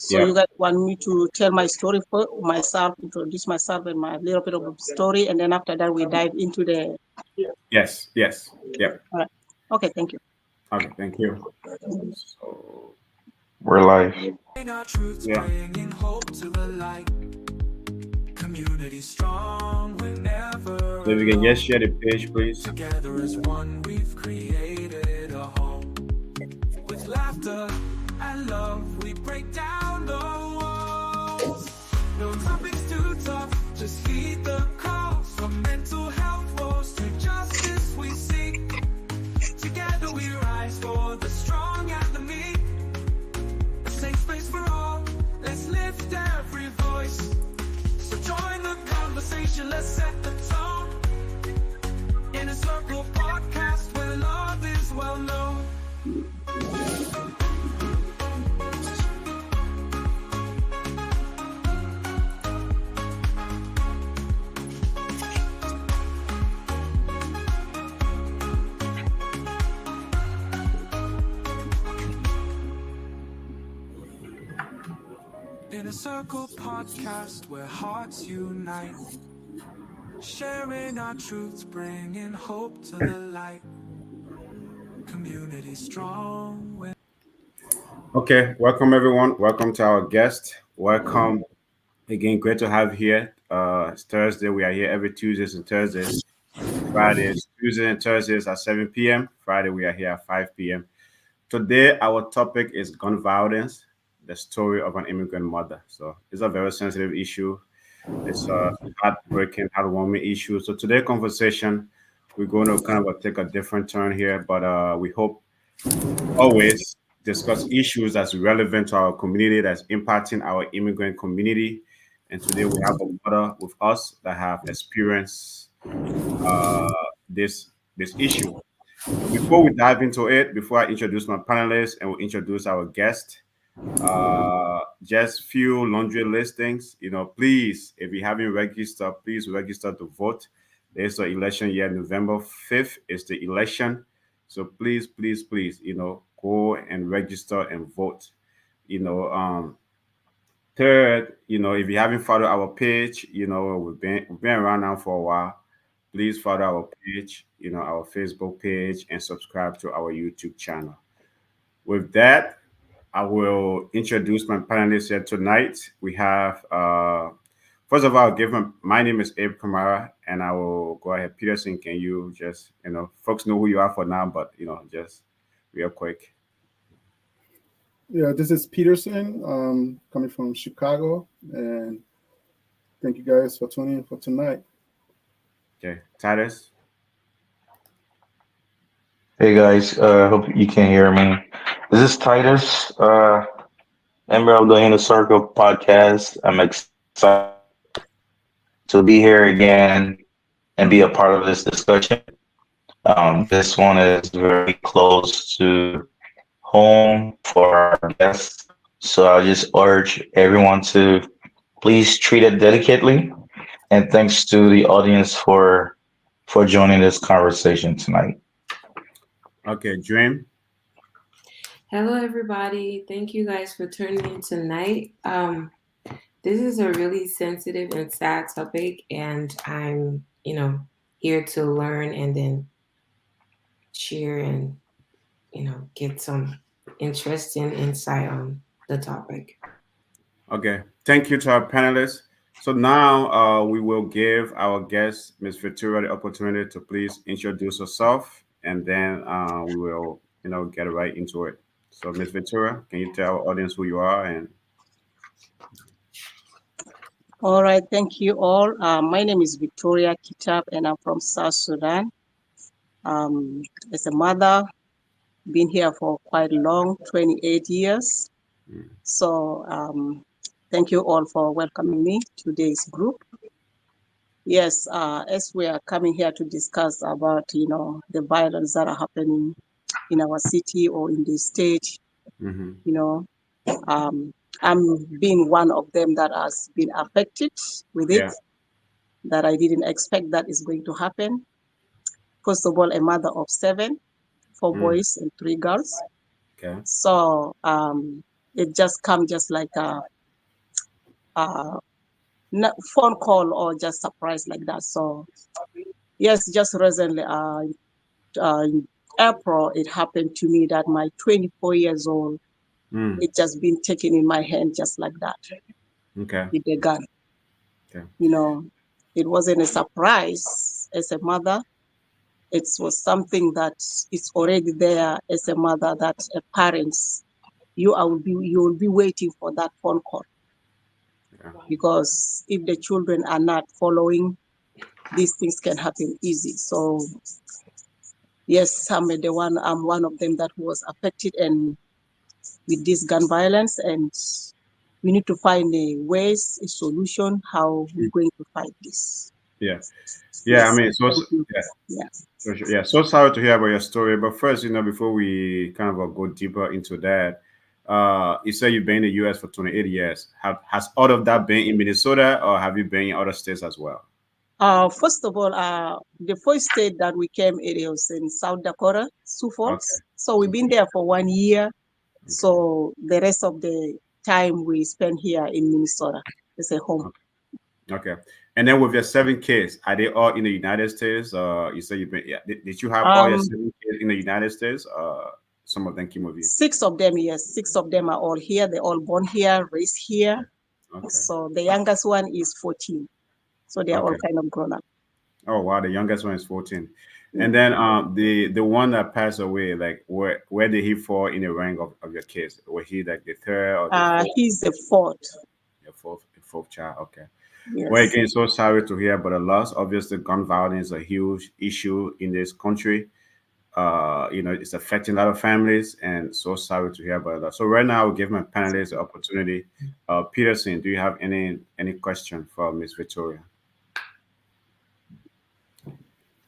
So you guys want me to tell my story for myself, introduce myself and my little bit of a story, and then after that we dive into the. Yes. Yep. All right. Okay, thank you. Okay, thank you. So, We're live. yeah. Community strong whenever So if you can just share the page, please. together as one we've created a home with laughter and love we break down the walls. No topics too tough, just heed the calls. From mental health woes to justice we seek. Together we rise for the strong and the meek. A safe space for all, let's lift every voice. So join the conversation, let's set the tone. In a circle podcast where love is well known. In a circle podcast where hearts unite. Sharing our truths, bringing hope to the light. Community strong. Okay, welcome everyone. Welcome to our guest. Welcome again. Great to have you here. It's Thursday. We are here every Tuesdays and Thursdays. Fridays, Tuesdays and Thursdays at 7 p.m. Friday, we are here at 5 p.m. Today, our topic is gun violence, the story of an immigrant mother. So it's a very sensitive issue. It's a heartbreaking, heartwarming issue. So today's conversation, we're going to kind of take a different turn here, but we hope always discuss issues that's relevant to our community, that's impacting our immigrant community. And today we have a mother with us that have experienced uh, this issue. So before we dive into it, before I introduce my panelists and we introduce our guest, just few laundry listings. Please, if you haven't registered, please register to vote. There's an election year, November 5th is the election. So please, go and register and vote. You know, um, Third, if you haven't followed our page, we've been around now for a while. Please follow our page, our Facebook page, and subscribe to our YouTube channel. With that, I will introduce my panelists here tonight. We have, first of all, my name is Abe Kamara, and I will go ahead. Peterson, can you just, folks know who you are for now, but, just real quick. Yeah, this is Peterson, coming from Chicago, and thank you guys for tuning in for tonight. Okay, Titus. Hey guys, hope you can hear me. This is Titus, member of the Inner Circle podcast. I'm excited to be here again and be a part of this discussion. This one is very close to home for our guests, so I just urge everyone to please treat it delicately. And thanks to the audience for joining this conversation tonight. Okay, Dream. Hello, everybody. Thank you guys for tuning in tonight. This is a really sensitive and sad topic, and I'm, here to learn and then share and, get some interesting insight on the topic. Okay, thank you to our panelists. So now we will give our guest, Ms. Victoria, the opportunity to please introduce herself, and then we will, get right into it. So, Ms. Victoria, can you tell our audience who you are? And All right, thank you all. My name is Victoria Kitab, and I'm from South Sudan. As a mother, been here for quite long, 28 years. So thank you all for welcoming me to this group. Yes, as we are coming here to discuss about, the violence that are happening in our city or in the state, mhm. I'm being one of them that has been affected with it, Yeah. that I didn't expect that is going to happen. First of all, a mother of 7, 4 Mm. boys and 3 girls. Okay. So It just come just like a phone call or just surprise like that. So yes, just recently, in April, it happened to me that my 24 years old, Mm. it just been taken in my hand just like that Okay. with a gun. Okay. You know, it wasn't a surprise as a mother. It was something that is already there as a mother, that a parents, you will be waiting for that phone call, Yeah. because if the children are not following, these things can happen easy. So yes, I'm one of them that was affected and with this gun violence, and we need to find a ways, a solution, how we're Mm. going to fight this. Yeah. Yeah. I Yes, mean, so thank you. yeah. Yeah. For sure. Yeah. So sorry to hear about your story. But first, before we kind of go deeper into that, you say you've been in the U.S. for 28 years. Has all of that been in Minnesota, or have you been in other states as well? First of all, the first state that we came, it was in South Dakota, Sioux Okay. Falls. So we've So, been there for 1 year. okay. So the rest of the time we spend here in Minnesota as a home. Okay. Okay. And then with your 7 kids, are they all in the United States? You say you've been, yeah. Did you have all your Um, 7 kids in the United States? Some of them came with you. Six of them, yes, six of them are all here. They're all born here, raised here. Okay. So the youngest one is 14. So they are all Okay. kind of grown up. Oh wow, the youngest one is 14. Yeah. And then the one that passed away, like where did he fall in the rank of your kids? Was he like the third or the fourth? He's the fourth. The fourth child. Okay. Well, Yes. again, so sorry to hear about the loss. Obviously, gun violence is a huge issue in this country. It's affecting a lot of families, and so sorry to hear about that. So right now, I'll give my panelists the opportunity. Peterson, do you have any question for Miss Victoria?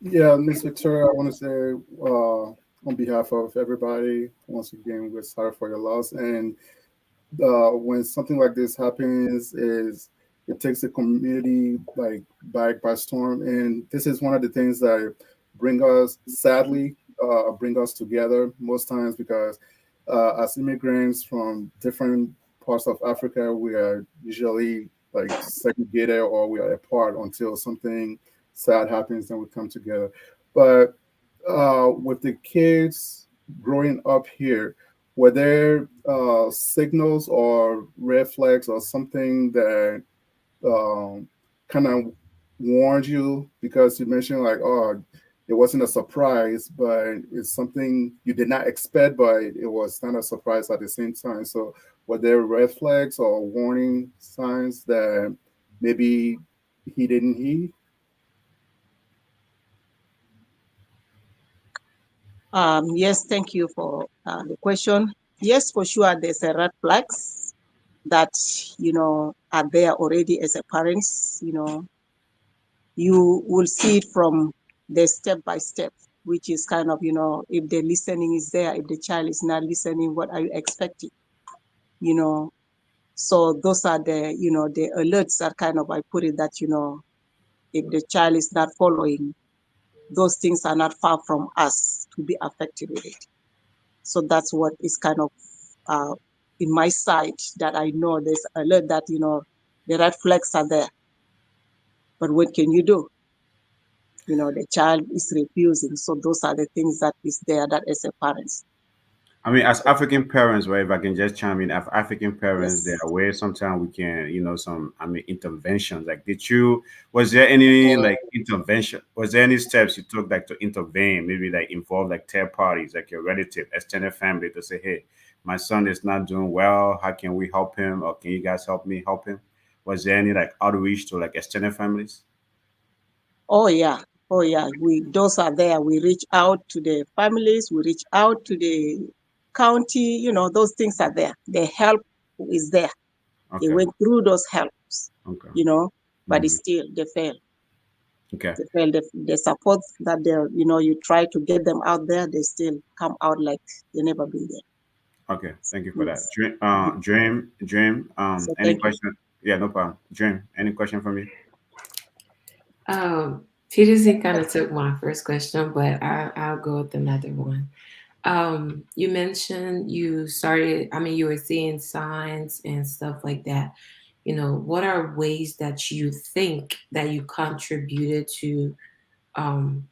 Yeah, Miss Victoria, I want to say on behalf of everybody, once again, we're sorry for your loss. And when something like this happens, is it takes the community like back by storm. And this is one of the things that bring us, sadly, bring us together most times, because as immigrants from different parts of Africa, we are usually like segregated, or we are apart until something sad happens, then we come together. But with the kids growing up here, were there signals or red flags or something that kind of warned you? Because you mentioned like, oh, it wasn't a surprise, but it's something you did not expect, but it was not a surprise at the same time. So were there red flags or warning signs that maybe he didn't heed? Yes, thank you for the question. Yes, for sure, there's a red flags that, are there already as a parents. You will see it from the step by step, which is kind of, if the listening is there, if the child is not listening, what are you expecting? You know, so those are the alerts that kind of, I put it that, if the child is not following, those things are not far from us to be affected with it. So that's what is kind of uh, in my side, that I know there's alert that, the red flags are there. But what can you do? The child is refusing. So those are the things that is there, that as a parents. I mean, as African parents, right? If I can just chime in, as African parents, there Yes. are ways sometimes we can, some, I mean, interventions. Like, was there any like intervention? Was there any steps you took like to intervene? Maybe like involve like third parties, like your relative, extended family, to say, hey, my son is not doing well. How can we help him? Or can you guys help me help him? Was there any like outreach to like extended families? Oh yeah. Oh yeah. Those are there. We reach out to the families. We reach out to the county. Those things are there. The help is there. They Okay. went through those helps. Okay. You know, but it's Hmm. still they fail. Okay. They fail. The support that you try to get them out there, they still come out like they never been there. Okay, thank you for that. Yes. Dream. So Any thank you. question? Yeah, no problem. Dream, any question from you? Peterson kind of took my first question, but I'll go with another one. You mentioned you started, I mean, you were seeing signs and stuff like that. What are ways that you think that you contributed to, um,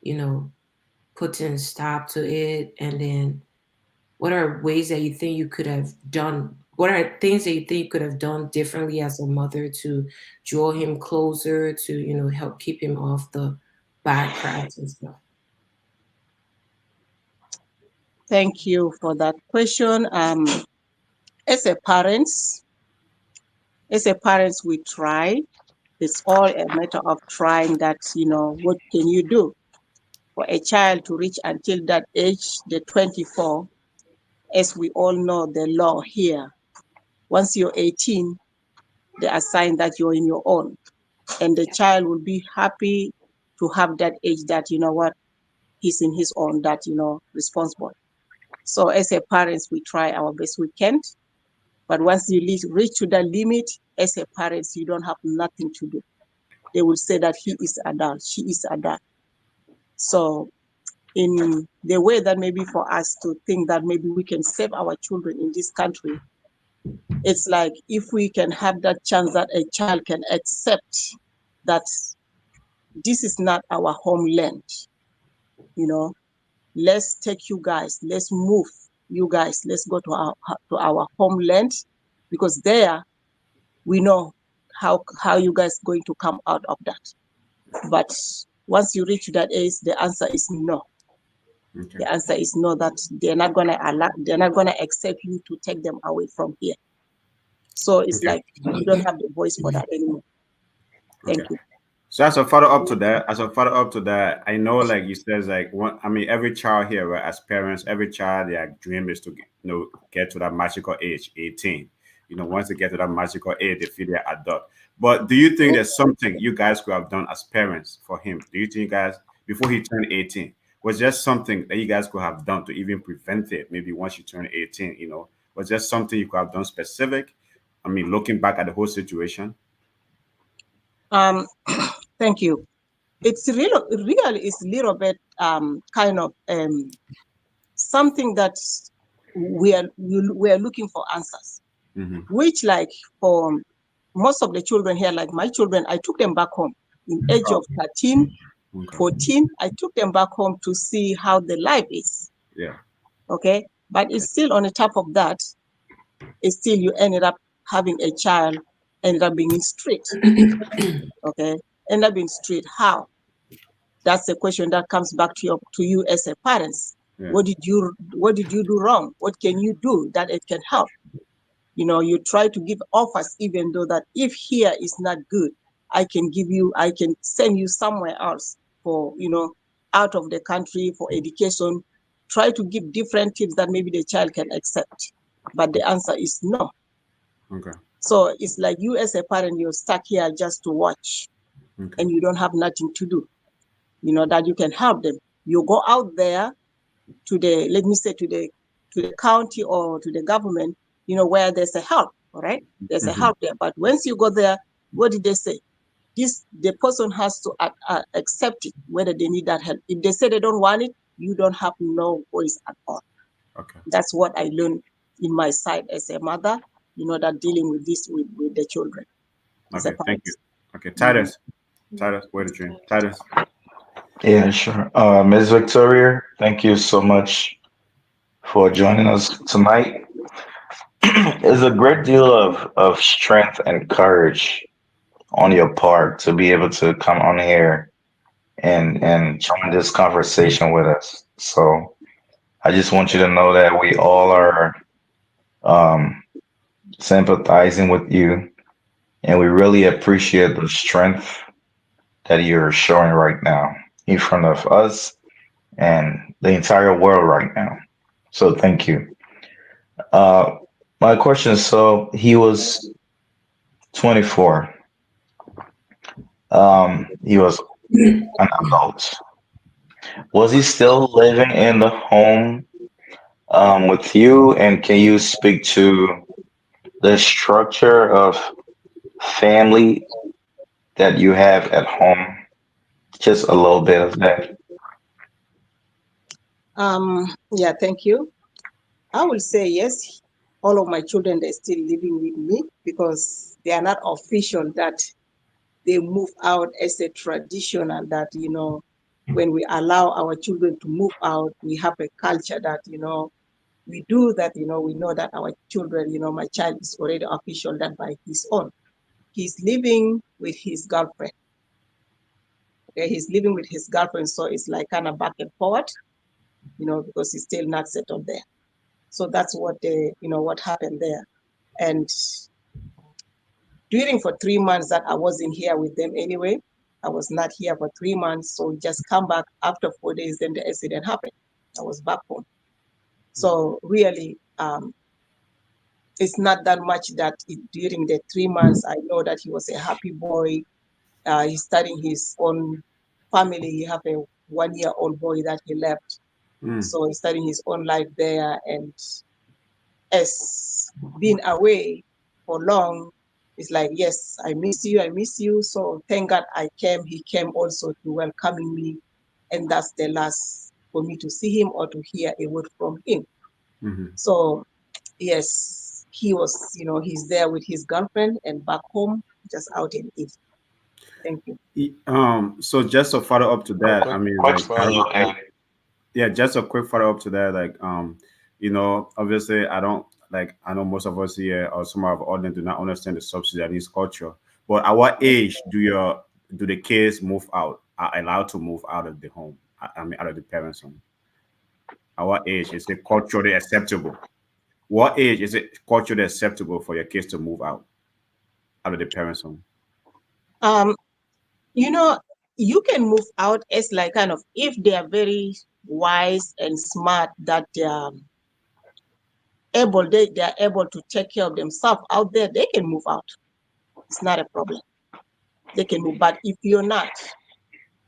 you know, putting a stop to it? And then what are ways that you think you could have done? What are things that you think you could have done differently as a mother to draw him closer to, help keep him off the bad crowds and stuff? Thank you for that question. As a parents, we try. It's all a matter of trying that, what can you do for a child to reach until that age, the 24, as we all know the law here. Once you're 18, they assign that you're in your own. And the child will be happy to have that age that, what, he's in his own, that, responsible. So as a parents, we try our best we can. But once you reach to that limit, as a parents, you don't have nothing to do. They will say that he is adult, she is adult. So in the way that maybe for us to think that maybe we can save our children in this country, it's like if we can have that chance that a child can accept that this is not our homeland, you know, let's take you guys, let's move you guys, let's go to our homeland, because there we know how you guys going to come out of that. But once you reach that age, the answer is no. Okay. The answer is no, that they're not gonna accept you to take them away from here. So it's Okay. like you don't have the voice for that anymore. Okay. Thank you. So as a follow up to that, I know, like you said, like one. I mean, every child here, right? As parents, every child, their dream is to get to that magical age, 18. Once they get to that magical age, they feel they're adult. But do you think there's something you guys could have done as parents for him? Do you think you guys, before he turned 18, was there something that you guys could have done to even prevent it? Maybe once you turn 18, was there something you could have done specific? I mean, looking back at the whole situation. Um, thank you. It's really is a little bit kind of something that we are looking for answers, Mm-hmm. which like for most of the children here, like my children, I took them back home in age Oh, of 13, okay. 14. I took them back home to see how the life is. Yeah. Okay. But it's still on the top of that, it's still you ended up having a child, ended up being in street. Okay. End up in street. How? That's the question that comes back to you as a parents. Yeah. What did you do wrong? What can you do that it can help? You try to give offers, even though that if here is not good, I can send you somewhere else for, out of the country for education. Try to give different tips that maybe the child can accept. But the answer is no. Okay. So it's like you as a parent, you're stuck here just to watch Okay. and you don't have nothing to do, that you can help them. You go out there to the, let me say, to the county or to the government, where there's a help, all right? There's a Mm-hmm. help there. But once you go there, what did they say? The person has to accept it, whether they need that help. If they say they don't want it, you don't have no voice at all. Okay. That's what I learned in my side as a mother, that dealing with this with the children as a Okay. Thank you. parent. Okay. Mhm. Titus, where the dream? Titus. Yeah, sure. Ms. Victoria, thank you so much for joining us tonight. It's a great deal of strength and courage on your part to be able to come on here and join this conversation with us. So I just want you to know that we all are um, sympathizing with you, and we really appreciate the strength that you're showing right now in front of us and the entire world right now. So thank you. Uh, my question is, so he was 24. He was an adult. Was he still living in the home with you? And can you speak to the structure of family that you have at home? Just a little bit of that. Yeah, thank you. I will say yes. All of my children they're still living with me because they are not official that they move out as a tradition, and that when we allow our children to move out, we have a culture that we do that. We know that our children, my child is already official that by his own. He's living with his girlfriend. Okay, he's living with his girlfriend, so it's like kind of back and forward, because he's still not settled there. So that's what happened there. And during for 3 months that I wasn't here with them anyway, I was not here for 3 months. So just come back after 4 days, then the accident happened. I was back home. So really, it's not that much that during the 3 months, I know that he was a happy boy. He's starting his own family. He have a 1-year-old boy that he left. Mm. So he's starting his own life there. And as being away for long, it's like, yes, I miss you, I miss you. So thank God I came. He came also to welcoming me. And that's the last for me to see him or to hear a word from him. Mm-hmm. So yes, he was, he's there with his girlfriend and back home, just out in East. Thank you. So just a follow up to A that. I mean, quick like, follow up. yeah, just a quick follow up to that. Like, obviously, I don't like. I know most of us here or some of our audience do not understand the subsidies culture. But at what age do the kids move out? Are allowed to move out of the home? I mean, out of the parents' home. At what age is it culturally acceptable? What age is it culturally acceptable for your kids to move out of the parents' home? Um, you know, you can move out as like kind of if they are very wise and smart that they are able to take care of themselves out there, they can move out. It's not a problem. They can move. But if you're not,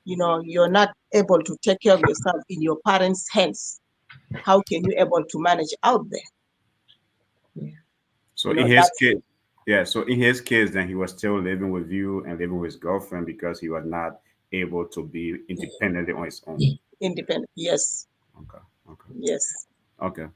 you're not able to take care of yourself in your parents' hands, how can you able to manage out there? So in his That's case, yeah. So in his case, then he was still living with you and living with his girlfriend because he was not able to be independently on his own. independent. Yes, Okay. Okay. yes. Okay.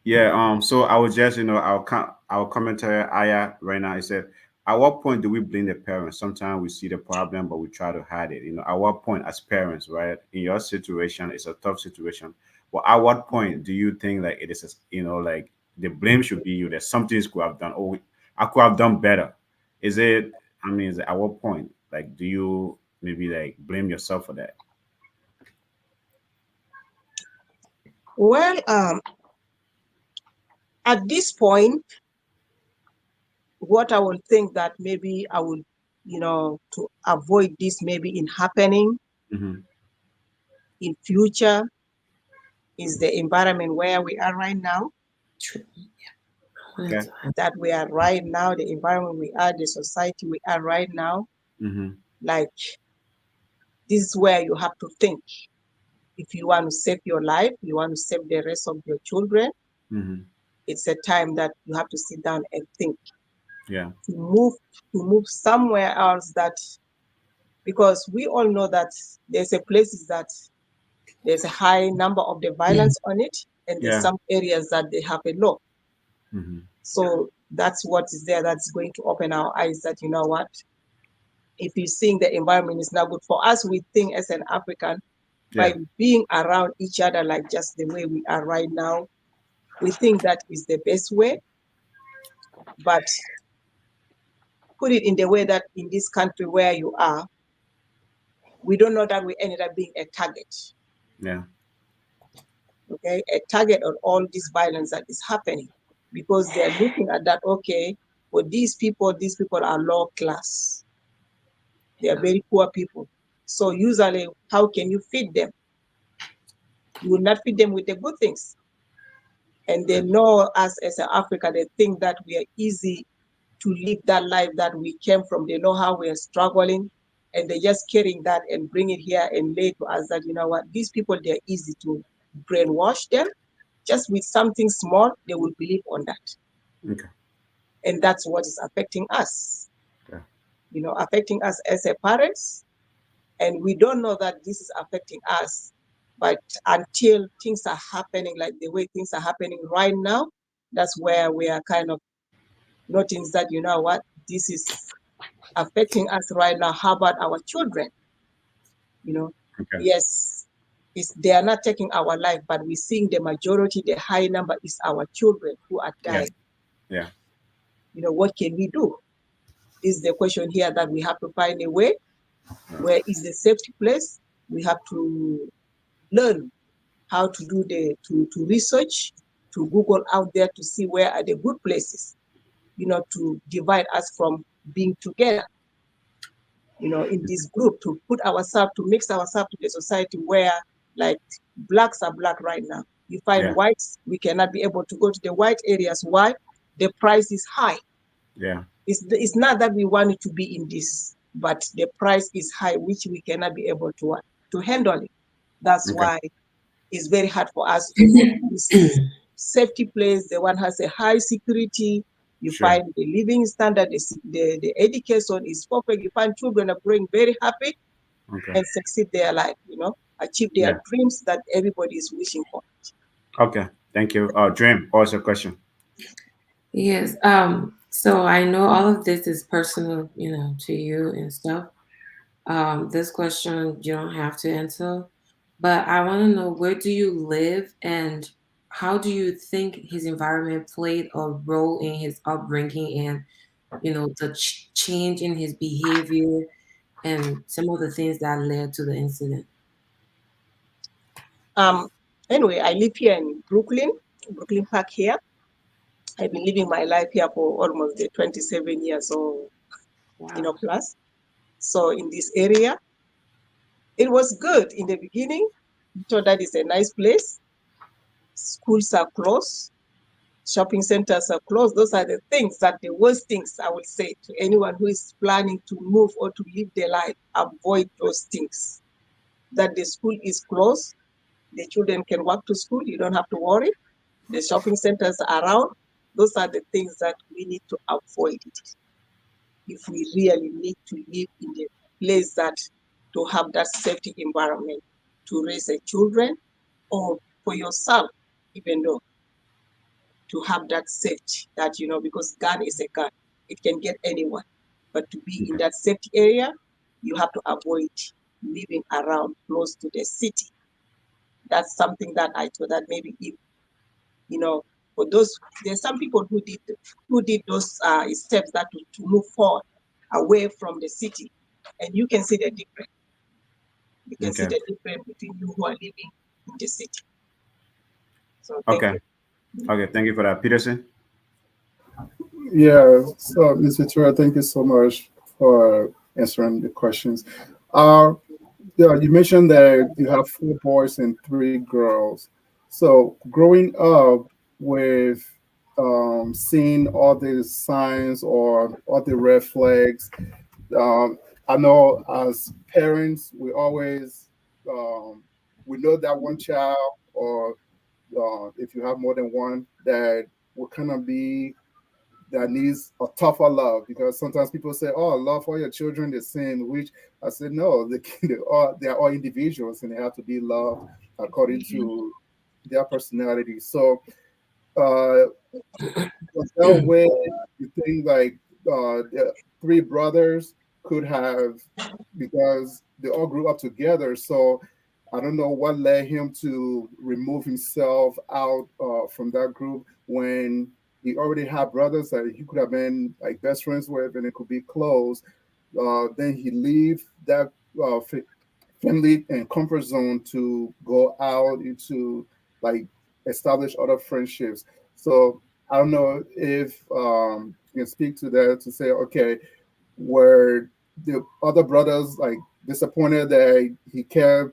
Yeah. So I was just, our commentator Aya right now. He said, at what point do we blame the parents? Sometimes we see the problem, but we try to hide it. At what point, as parents, right? In your situation, it's a tough situation. But at what point do you think like it is, like the blame should be you? That something could have done. Oh, I could have done better. Is it? I mean, is it, at what point? Like, do you maybe like blame yourself for that? Well, at this point, what I would think that maybe I would, to avoid this maybe in happening Mm-hmm. in future is the environment where we are right now, True. Okay. that we are right now, the environment we are, the society we are right now. Mm-hmm. Like, this is where you have to think. If you want to save your life, you want to save the rest of your children, Mm-hmm. it's a time that you have to sit down and think Yeah. to move somewhere else, that because we all know that there's a places that there's a high number of the violence on it, and there's Yeah. some areas that they have a law. Mm-hmm. So that's what is there that's going to open our eyes that, what, if you think the environment is not good for us, we think as an African, by Yeah. being around each other like just the way we are right now, we think that is the best way. But put it in the way that in this country where you are, we don't know that we ended up being a target. Yeah. Okay, a target of all this violence that is happening, because they're looking at that, okay, for these people are low class, they are very poor people. So usually, how can you feed them? You will not feed them with the good things. And they know us as an Africa, they think that we are easy to live that life that we came from. They know how we are struggling, and they're just carrying that and bring it here and lay to us that, what, these people, they're easy to brainwash them. Just with something small, they will believe on that. Okay. And that's what is affecting us, Yeah. affecting us as a parents. And we don't know that this is affecting us But until things are happening like the way things are happening right now, that's where we are kind of noticing that, you know what, this is affecting us right now. How about our children? You know, Okay. yes, they are not taking our life, but we're seeing the majority, the high number is our children who are Yeah. dying. Yeah. You know, what can we do? Is the question here that we have to find a way. Where is the safety place? We have to learn how to do to research, to Google out there to see where are the good places, you know, to divide us from being together, you know, in this group, to put ourselves, to mix ourselves to the society where, like, blacks are black right now. You find Yeah. whites, we cannot be able to go to the white areas. Why? The price is high. Yeah. It's not that we want it to be in this, but the price is high, which we cannot be able to handle it. That's Okay. why it's very hard for us to go to this safety place. The one has a high security. You Sure. find the living standard, the education is perfect. You find children are growing very happy Okay. and succeed their life, you know, achieve their Yeah. dreams that everybody is wishing for. Okay. Thank you. Dream. Also, question. Yes. So I know all of this is personal, to you and stuff. This question you don't have to answer, but I want to know, where do you live and how do you think his environment played a role in his upbringing and, the change in his behavior and some of the things that led to the incident? Um, anyway, I live here in Brooklyn Park here. I've been living my life here for almost the 27 years or, you know, Wow. plus. So in this area, it was good in the beginning. So that is a nice place. Schools are closed, shopping centers are closed. Those are the things that the worst things I would say to anyone who is planning to move or to live their life. Avoid those things. That the school is closed, the children can walk to school. You don't have to worry. The shopping centers are around. Those are the things that we need to avoid it if we really need to live in the place that to have that safety environment to raise a children or for yourself, even though to have that safety that, you know, because gun is a gun, it can get anyone. But to be in Okay. that safety area, you have to avoid living around close to the city. That's something that I thought that maybe if, you know, for those, there's some people who did those steps that to move forward away from the city, and you can see the difference. You can see Okay. the difference between you who are living in the city. So thank Okay. you. Okay. Thank you for that, Peterson. Yeah, so Ms. Victoria, thank you so much for answering the questions. Uh, yeah, you mentioned that you have four boys and three girls. So growing up with seeing all the signs or all the red flags, um, I know as parents, we always we know that one child, or if you have more than one, that will kind of be that needs a tougher love, because sometimes people say, "Oh, love for your children is sin," which I said, no, they are all individuals and they have to be loved according to their personality. So, uh, was there a way you think like the three brothers could have, because they all grew up together? So I don't know what led him to remove himself out from that group when he already had brothers that he could have been like best friends with and it could be close. Then he leave that family and comfort zone to go out into like establish other friendships. So I don't know if you can speak to that to say, okay, were the other brothers like disappointed that he kept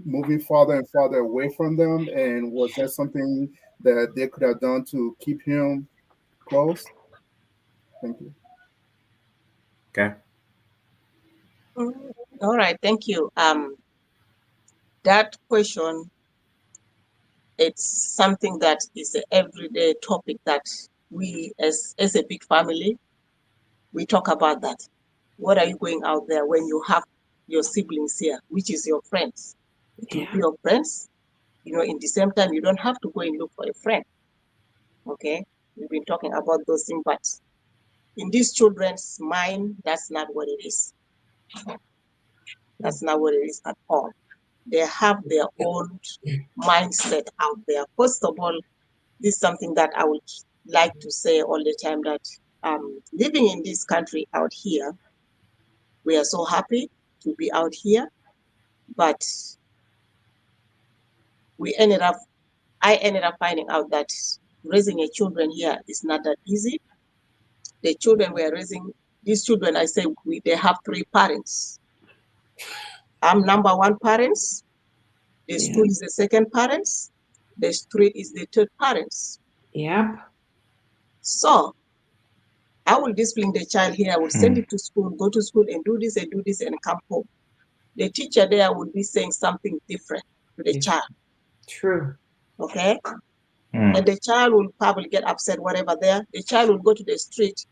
moving farther and farther away from them, and was that something that they could have done to keep him close? Thank you. Okay. Mhm. All right, thank you. That question, it's something that is an everyday topic that we as a big family, we talk about that. What are you going out there when you have your siblings here, which is your friends? It will Yeah. be your friends, In the same time, you don't have to go and look for a friend. Okay, we've been talking about those things, but in these children's mind, that's not what it is. That's not what it is at all. They have their own mindset out there. First of all, this is something that I would like to say all the time, that living in this country out here, we are so happy to be out here, but we ended up, I ended up finding out that raising a children here is not that easy. The children we're raising, these children, I say, they have three parents. I'm number one parents. The Yeah. school is the second parents. The street is the third parents. Yep. So I will discipline the child here. I will send Mm. it to school, go to school and do this and come home. The teacher there will be saying something different to the child. True. Okay? And Mm. the child will probably get upset, whatever there. The child will go to the street.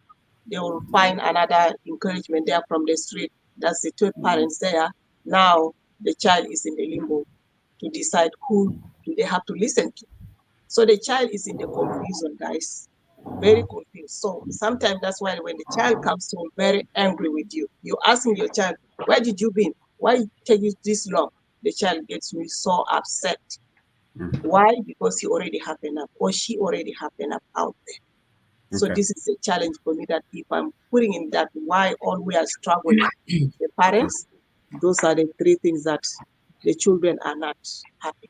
They will find another encouragement there from the street. That's the third parents there. Now the child is in the limbo to decide who do they have to listen to. So the child is in the confusion, guys. Very confused. So sometimes that's why when the child comes home very angry with you, you're asking your child, where did you been? Why it take you this long? The child gets me so upset. Mhm. Why? Because he already have enough, or she already have enough out there. So Okay. this is a challenge for me, that if I'm putting in that why all we are struggling, the Okay. parents, those are the three things that the children are not happy.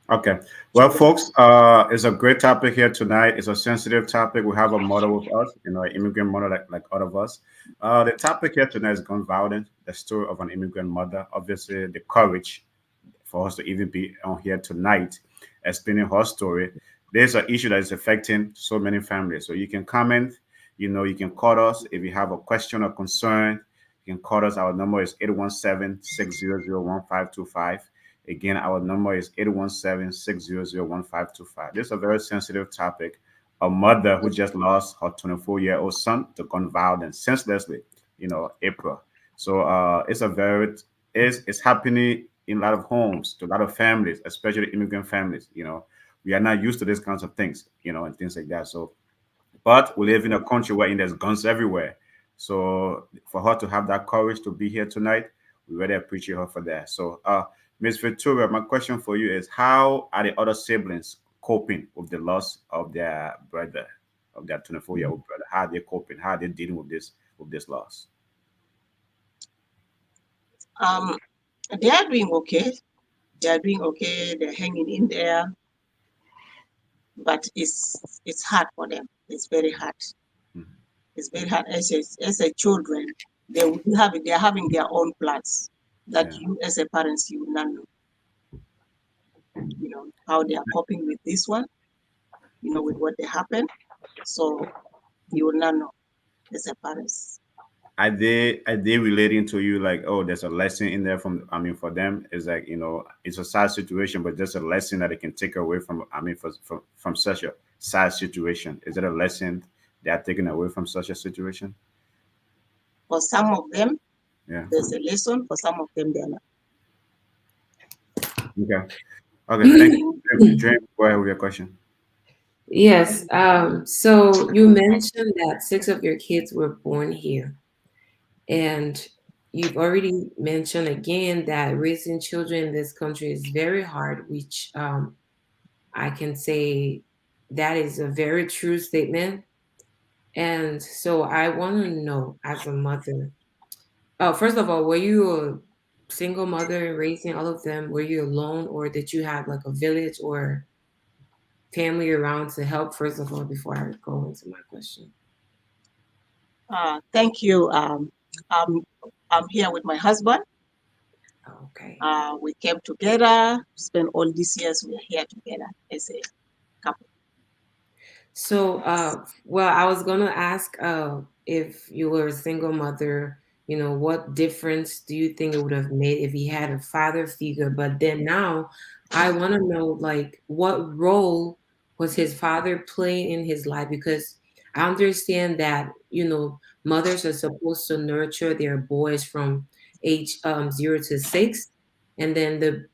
Okay. Well, Children. folks, it's a great topic here tonight. It's a sensitive topic. We have a mother with us, an immigrant mother like all of us. The topic here tonight is gun violence, the story of an immigrant mother. Obviously, the courage for us to even be on here tonight explaining her story. There's an issue that is affecting so many families. So you can comment, you can call us if you have a question or concern. You can call us. Our number is 817-600-1525. Again, our number is 817-600-1525. This is a very sensitive topic. A mother who just lost her 24-year-old son to gun violence senselessly, April. So it's a very it's happening in a lot of homes, to a lot of families, especially immigrant families. We are not used to these kinds of things, and things like that. So, but we live in a country where there's guns everywhere. So, for her to have that courage to be here tonight, we really appreciate her for that. So, Miss Victoria, my question for you is: how are the other siblings coping with the loss of their brother, of their 24-year-old brother? How are they coping? How are they dealing with this loss? Um, they are doing okay. They are doing okay. They're hanging in there, but it's hard for them. It's very hard. Mhm. It's very hard as a children. They are having their own plans that Yeah. you as a parents you will not know. How they are coping with this one. With what they happen. So you will not know as a parents. Are they relating to you like, oh, there's a lesson in there from, for them is like, it's a sad situation, but there's a lesson that it can take away from, from such a sad situation. Is it a lesson they are taking away from such a situation? For some of them, Yeah. there's a lesson. For some of them, they're not. Okay. Okay. Thank you. Dream, go ahead with your question. Yes. So you mentioned that six of your kids were born here, and you've already mentioned again that raising children in this country is very hard, which I can say that is a very true statement. And so I want to know, as a mother, first of all, were you a single mother and raising all of them? Were you alone, or did you have like a village or family around to help? First of all, before I go into my question. Thank you. I'm, I'm here with my husband. Okay. We came together, spent all these years. We are here together as a couple. So, well, I was gonna ask if you were a single mother, what difference do you think it would have made if he had a father figure? But then now, I want to know, like, what role was his father playing in his life? Because I understand that, mothers are supposed to nurture their boys from age 0 to 6, and then the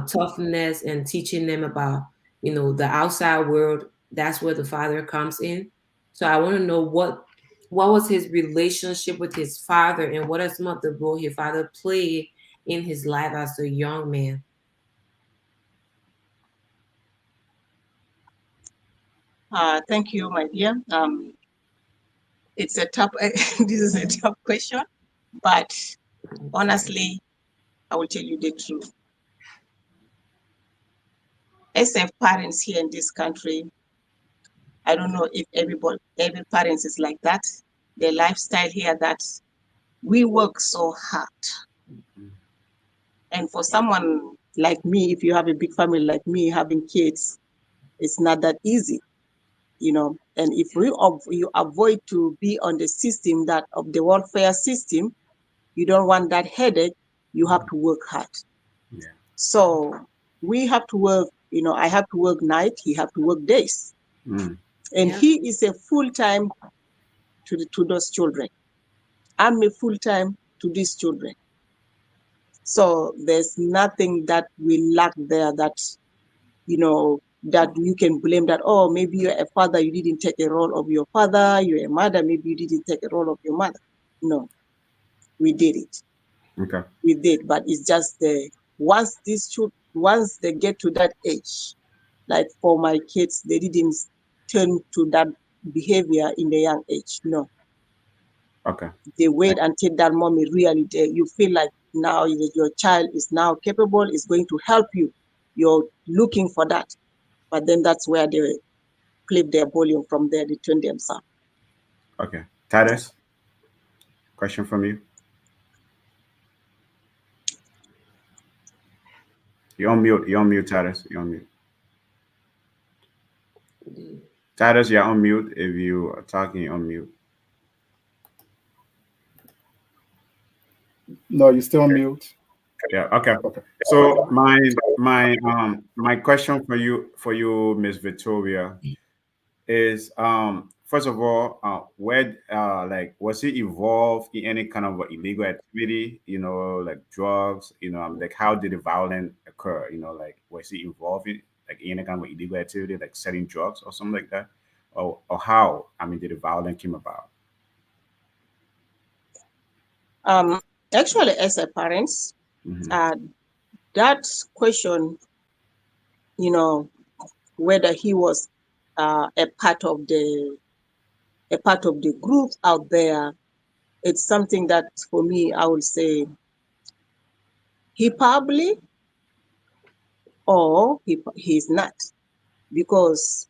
toughness and teaching them about, the outside world. That's where the father comes in. So I want to know what was his relationship with his father, and what are some of the role his father played in his life as a young man. Thank you, my dear. It's a tough. This is a tough question, but honestly, I will tell you the truth. As a parents here in this country, I don't know if every parents is like that. The lifestyle here that we work so hard, and for someone like me, if you have a big family like me, having kids, it's not that easy, And if you avoid to be on the system that of the welfare system, you don't want that headache. You have to work hard. Yeah. So we have to work. I have to work night. He have to work days, Mm. and Yeah. he is a full time to those children. I'm a full time to these children. So there's nothing that we lack there that you can blame that, oh, maybe you're a father, you didn't take a role of your father, you're a mother, maybe you didn't take a role of your mother. No, we did it. Okay. We did, but it's just once they get to that age, like for my kids, they didn't turn to that behavior in the young age. No, Okay. they wait until that moment really you feel like now your child is now capable, is going to help you. You're looking for that, but then that's where they clip their volume. From there, they turn themselves. Okay. Titus, question from you. You're on mute. You're on mute, Titus. You're on mute. Titus, you're on mute. If you are talking, you're on mute. No, you're still on mute. Yeah. Okay. Okay. So my question for you, Miss Victoria, is first of all, where like was he involved in any kind of illegal activity, like drugs, like how did the violence occur, like was he involved in like any kind of illegal activity, like selling drugs or something like that, or how, did the violence came about? Um, Actually, as a parents, Hmm. uh, that question, you know, whether he was a part of the group out there, it's something that for me, I would say he probably or he's not, because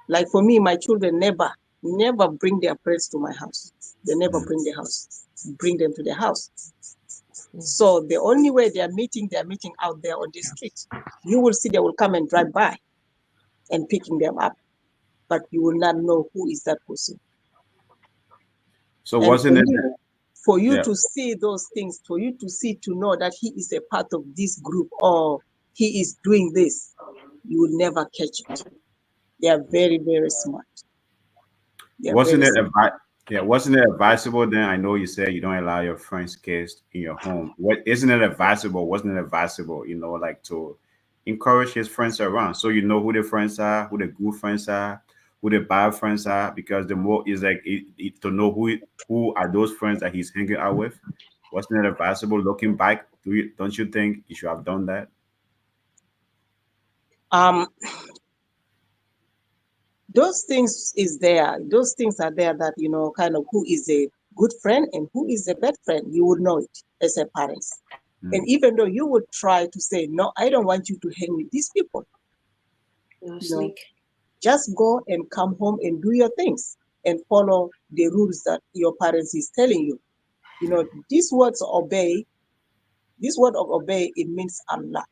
like for me, my children never bring their friends to my house. They never bring them to their house. So the only way they're meeting out there on the street. You will see they will come and drive by and picking them up, but you will not know who is that person. So And wasn't it? for you Yeah. to see those things, for you to know that he is a part of this group or he is doing this, you will never catch it. They are very, very smart. They are Wasn't very it smart. yeah, wasn't it advisable then? I know you said you don't allow your friends' kids in your home. What isn't it advisable? Wasn't it advisable, like to encourage his friends around so you know who the friends are, who the good friends are, who the bad friends are, because the more is like to know who are those friends that he's hanging out with. Wasn't it advisable looking back? Don't you think you should have done that? Um, those things is there. Those things are there that kind of who is a good friend and who is a bad friend. You would know it as a parents. And Mm. even though you would try to say, no, I don't want you to hang with these people, No you know, sneak. just go and come home and do your things and follow the rules that your parents is telling you. These words obey, this word of obey, it means a lot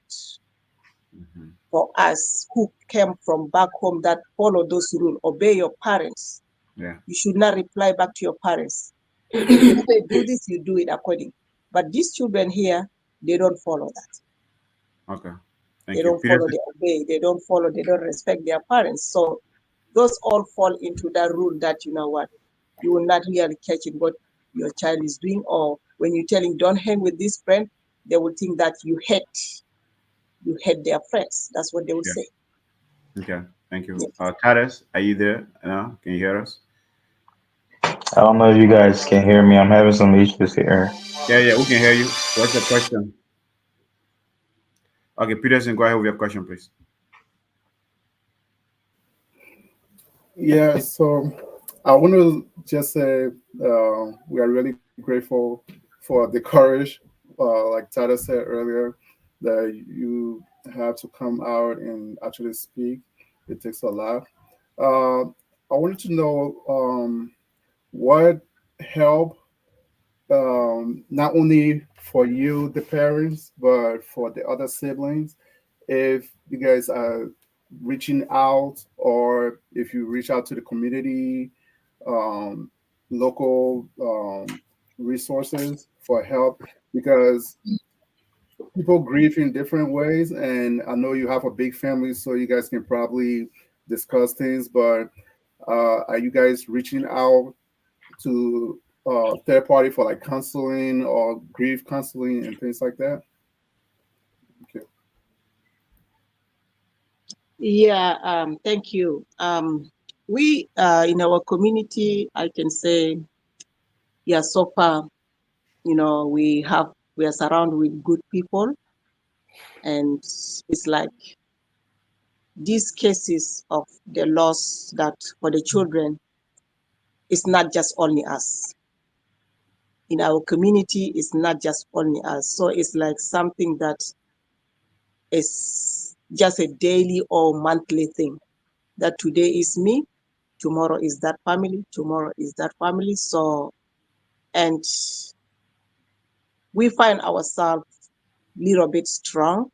Hmm. for us who came from back home that follow those rules. Obey your parents. Yeah. You should not reply back to your parents. If they say do this, you do it according. But these children here, they don't follow that. Okay. They Thank you, don't Peter. follow, they obey. They don't follow, they don't respect their parents. So those all fall into that rule that, what, you will not really catch it what your child is doing. Or when you tell him, don't hang with this friend, they will think that you hate you hate their friends. That's what they will Yeah. say. Okay. Thank you. Yeah. Titus, are you there? Can you hear us? I don't know if you guys can hear me. I'm having some issues here. Yeah, yeah, we can hear you. What's your question? Okay, Peterson, go ahead with your question, please. Yeah, so I want to just say we are really grateful for the courage, like Tata said earlier, that you have to come out and actually speak. It takes a lot. Uh, I wanted to know what help, not only for you, the parents, but for the other siblings, if you guys are reaching out or if you reach out to the community, um, local resources for help, because people grieve in different ways. And I know you have a big family, so you guys can probably discuss things, but are you guys reaching out to third party for like counseling or grief counseling and things like that? Okay. Yeah, thank you. We in our community, I can say, yeah, so far, we are surrounded with good people, and it's like these cases of the loss that for the children, it's not just only us. In our community, it's not just only us. So it's like something that is just a daily or monthly thing. That today is me, tomorrow is that family, tomorrow is that family. So, and we find ourselves a little bit strong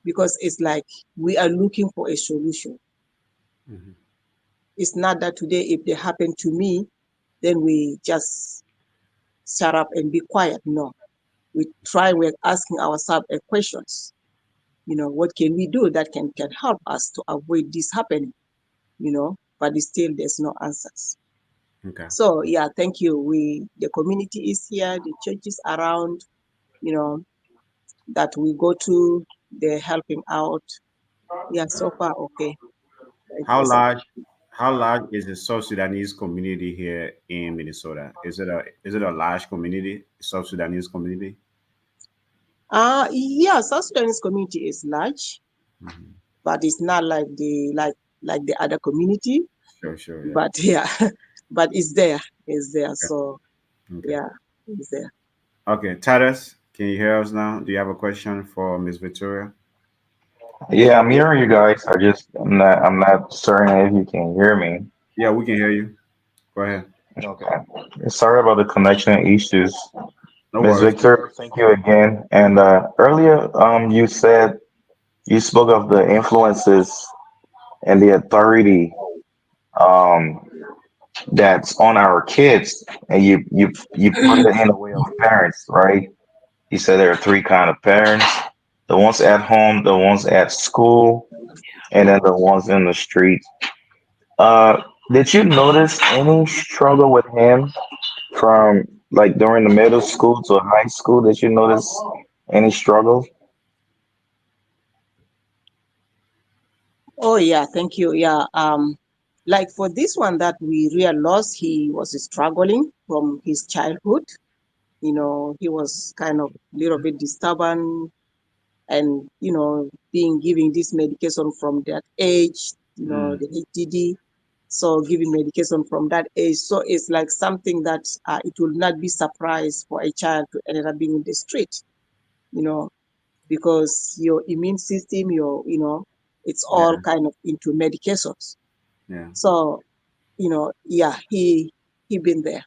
because it's like we are looking for a solution. Mhm. It's not that today, if they happen to me, then we just shut up and be quiet. No, we're asking ourselves a questions. What can we do that can help us to avoid this happening? But still there's no answers. Okay. So yeah, thank you. The community is here, the churches around, you know, that we go to, they're helping out. Yeah, so far okay. Thank How you so much. large how large is the South Sudanese community here in Minnesota? Is it a large community, South Sudanese community? Yeah, South Sudanese community is large, Hmm. but it's not like the other community. Sure, sure, yeah. But yeah, but it's there. It's there. Okay. So Okay. yeah, it's there. Okay. Titus, can you hear us now? Do you have a question for Miss Victoria? Yeah, I'm hearing you guys. I'm not certain if you can hear me. Yeah, we can hear you. Go ahead. Okay. Sorry about the connection issues. No Ms. worries. Victor, thank you again. And earlier, you said you spoke of the influences and the authority um, that's on our kids, and you put it in the way of parents, right? You said there are three kind of parents: the ones at home, the ones at school, and then the ones in the street. Uh, did you notice any struggle with him from like during the middle school to high school? Did you notice any struggle? Oh yeah, thank you. Yeah. Like for this one that we realized he was struggling from his childhood. He was kind of a little bit disturbing and being giving this medication from that age, Mm, the HDD. So giving medication from that age. So it's like something that it will not be surprise for a child to end up being in the street, you know, because your immune system, it's all yeah, kind of into medications. yeah. So, yeah, he been there.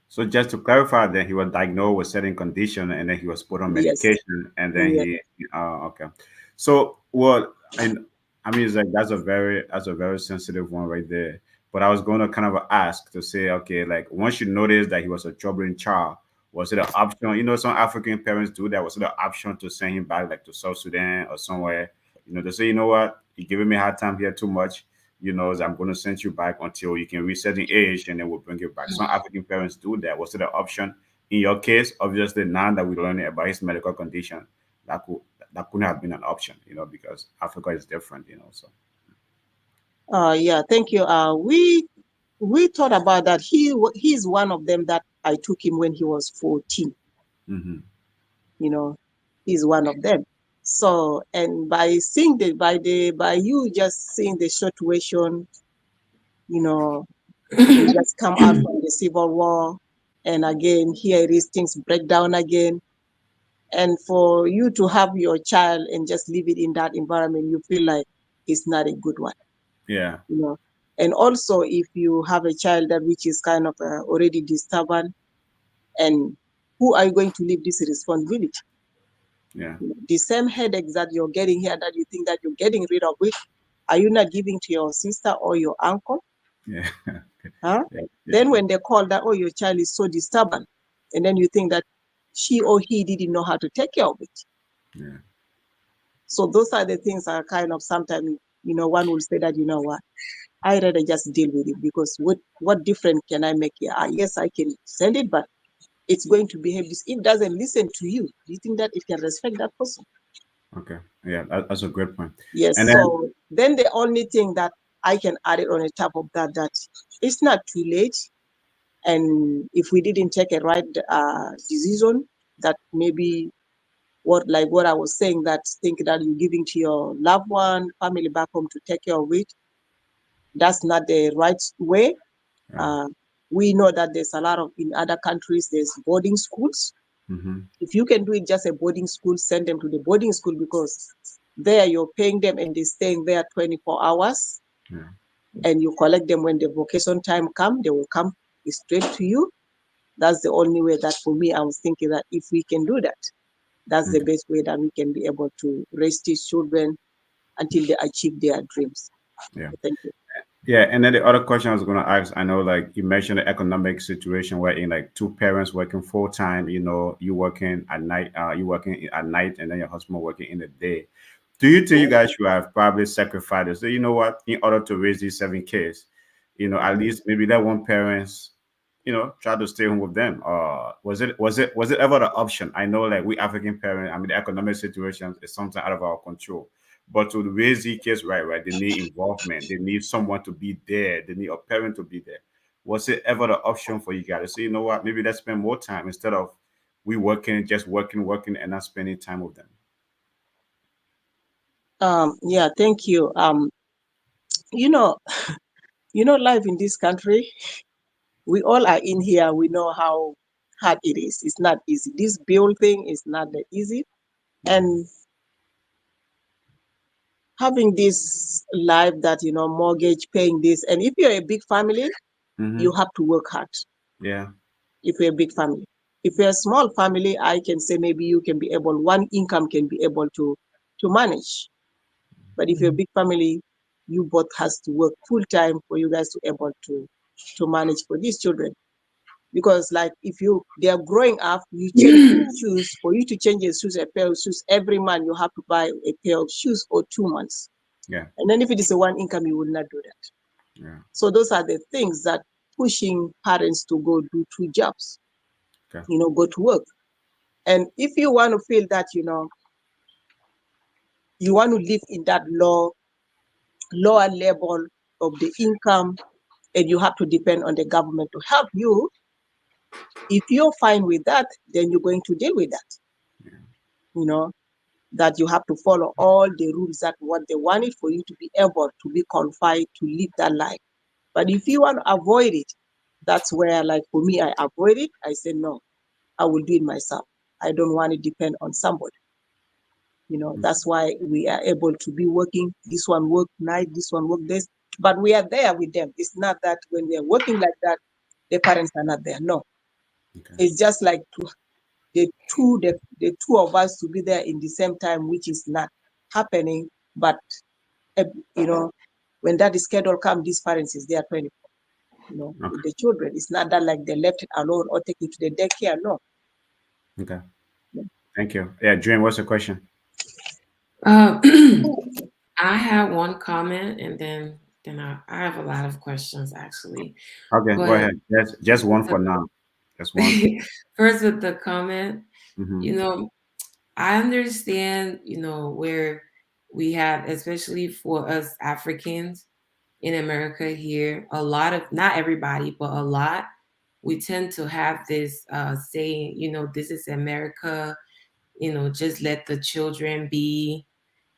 So just to clarify, then he was diagnosed with certain condition, and then he was put on Yes. medication, and then Yeah. okay. So well, and I mean, it's like that's a very sensitive one right there. But I was going to kind of ask to say, okay, like once you noticed that he was a troubling child, was it an option? Some African parents do that. Was it an option to send him back, like to South Sudan or somewhere? To say, what, you're giving me a hard time here too much. So I'm going to send you back until you can reach certain age, and then we'll bring you back. Some African parents do that. Was it an option in your case? Obviously, now that we're learning about his medical condition, that couldn't have been an option, because Africa is different, so. Yeah, thank you. We thought about that. He's one of them that I took him when he was 14. Mm-hmm. You know, he's one of them. So, and by seeing by you just seeing the situation, you know, they just come out from the civil war, and again here it is, things break down again. And for you to have your child and just leave it in that environment, you feel like it's not a good one. Yeah. You know. And also, if you have a child that which is kind of already disturbed, and who are you going to leave this responsibility? Yeah. The same headaches that you're getting here that you think that you're getting rid of it, are you not giving to your sister or your uncle? Yeah. Huh? Yeah. Yeah. Then when they call that, oh, your child is so disturbed, and then you think that she or he didn't know how to take care of it. Yeah. So those are the things that are kind of sometimes, one will say that, what, I rather just deal with it because what difference can I make here? Yes, I can send it, but it's going to behave this. It doesn't listen to you. Do you think that it can respect that person? Okay. Yeah, that's a great point. Yes. And then, So then the only thing that I can add it on the top of that it's not too late. And if we didn't take a right decision, that maybe what I was saying, that think that you're giving to your loved one, family back home to take care of it, that's not the right way. yeah. Uh, we know that there's a lot of, in other countries, there's boarding schools. Mm-hmm. If you can do it just a boarding school, send them to the boarding school because there you're paying them and they're staying there 24 hours Yeah. and you collect them when the vacation time come, they will come straight to you. That's the only way that for me, I was thinking that if we can do that, that's the Okay. best way that we can be able to raise these children until they achieve their dreams. Yeah. Thank you. Yeah, and then the other question I was going to ask, I know, like you mentioned the economic situation where in like two parents working full time, you working at night, and then your husband working in the day. Do you think you guys should have probably sacrificed it? So you know what, in order to raise these 7 kids, at least maybe that one parents, try to stay home with them. Was it ever the option? I know, like we African parents, I mean, the economic situation is something out of our control. But to raise these kids right, they need involvement. They need someone to be there. They need a parent to be there. Was it ever the option for you guys to say, you know what, maybe let's spend more time instead of we working, just working, and not spending time with them? Yeah, thank you. You know, life in this country, we all are in here. We know how hard it is. It's not easy. This bill thing is not that easy. And having this life that, mortgage, paying this, and if you're a big family, you Mm-hmm. have to work hard. Yeah. If you're a big family, if you're a small family, I can say maybe you can be able, one income can be able to manage. But if you're a big family, you both has to work full time for you guys to able to manage for these children. Because like if they are growing up, you change their shoes. For you to change your shoes, a pair of shoes every month, you have to buy a pair of shoes or 2 months. Yeah. And then if it is a one income, you will not do that. Yeah. So those are the things that pushing parents to go do 2 jobs, Okay. go to work. And if you want to feel that, you want to live in that lower level of the income, and you have to depend on the government to help you, if you're fine with that, then you're going to deal with that. You know, that you have to follow all the rules that what they wanted for you to be able to be qualified to live that life. But if you want to avoid it, that's where, like for me, I avoid it. I say, no, I will do it myself. I don't want to depend on somebody. That's why we are able to be working. This one work night, this one work days, but we are there with them. It's not that when we are working like that, the parents are not there. No, Okay. it's just like the two of us to be there in the same time, which is not happening. But eh, you know, when that schedule comes, these parents is there 24. With Okay. the children, it's not that like they left it alone or take it to the daycare. No. Okay. Thank you. Yeah, Dream, what's the question? Um, I have one comment, and then I have a lot of questions actually. Okay, go But ahead. Just one for now. Just one. first with the comment, Mm-hmm. you know, I understand, where we have, especially for us Africans in America here, a lot of, not everybody, but a lot, we tend to have this saying, this is America, just let the children be.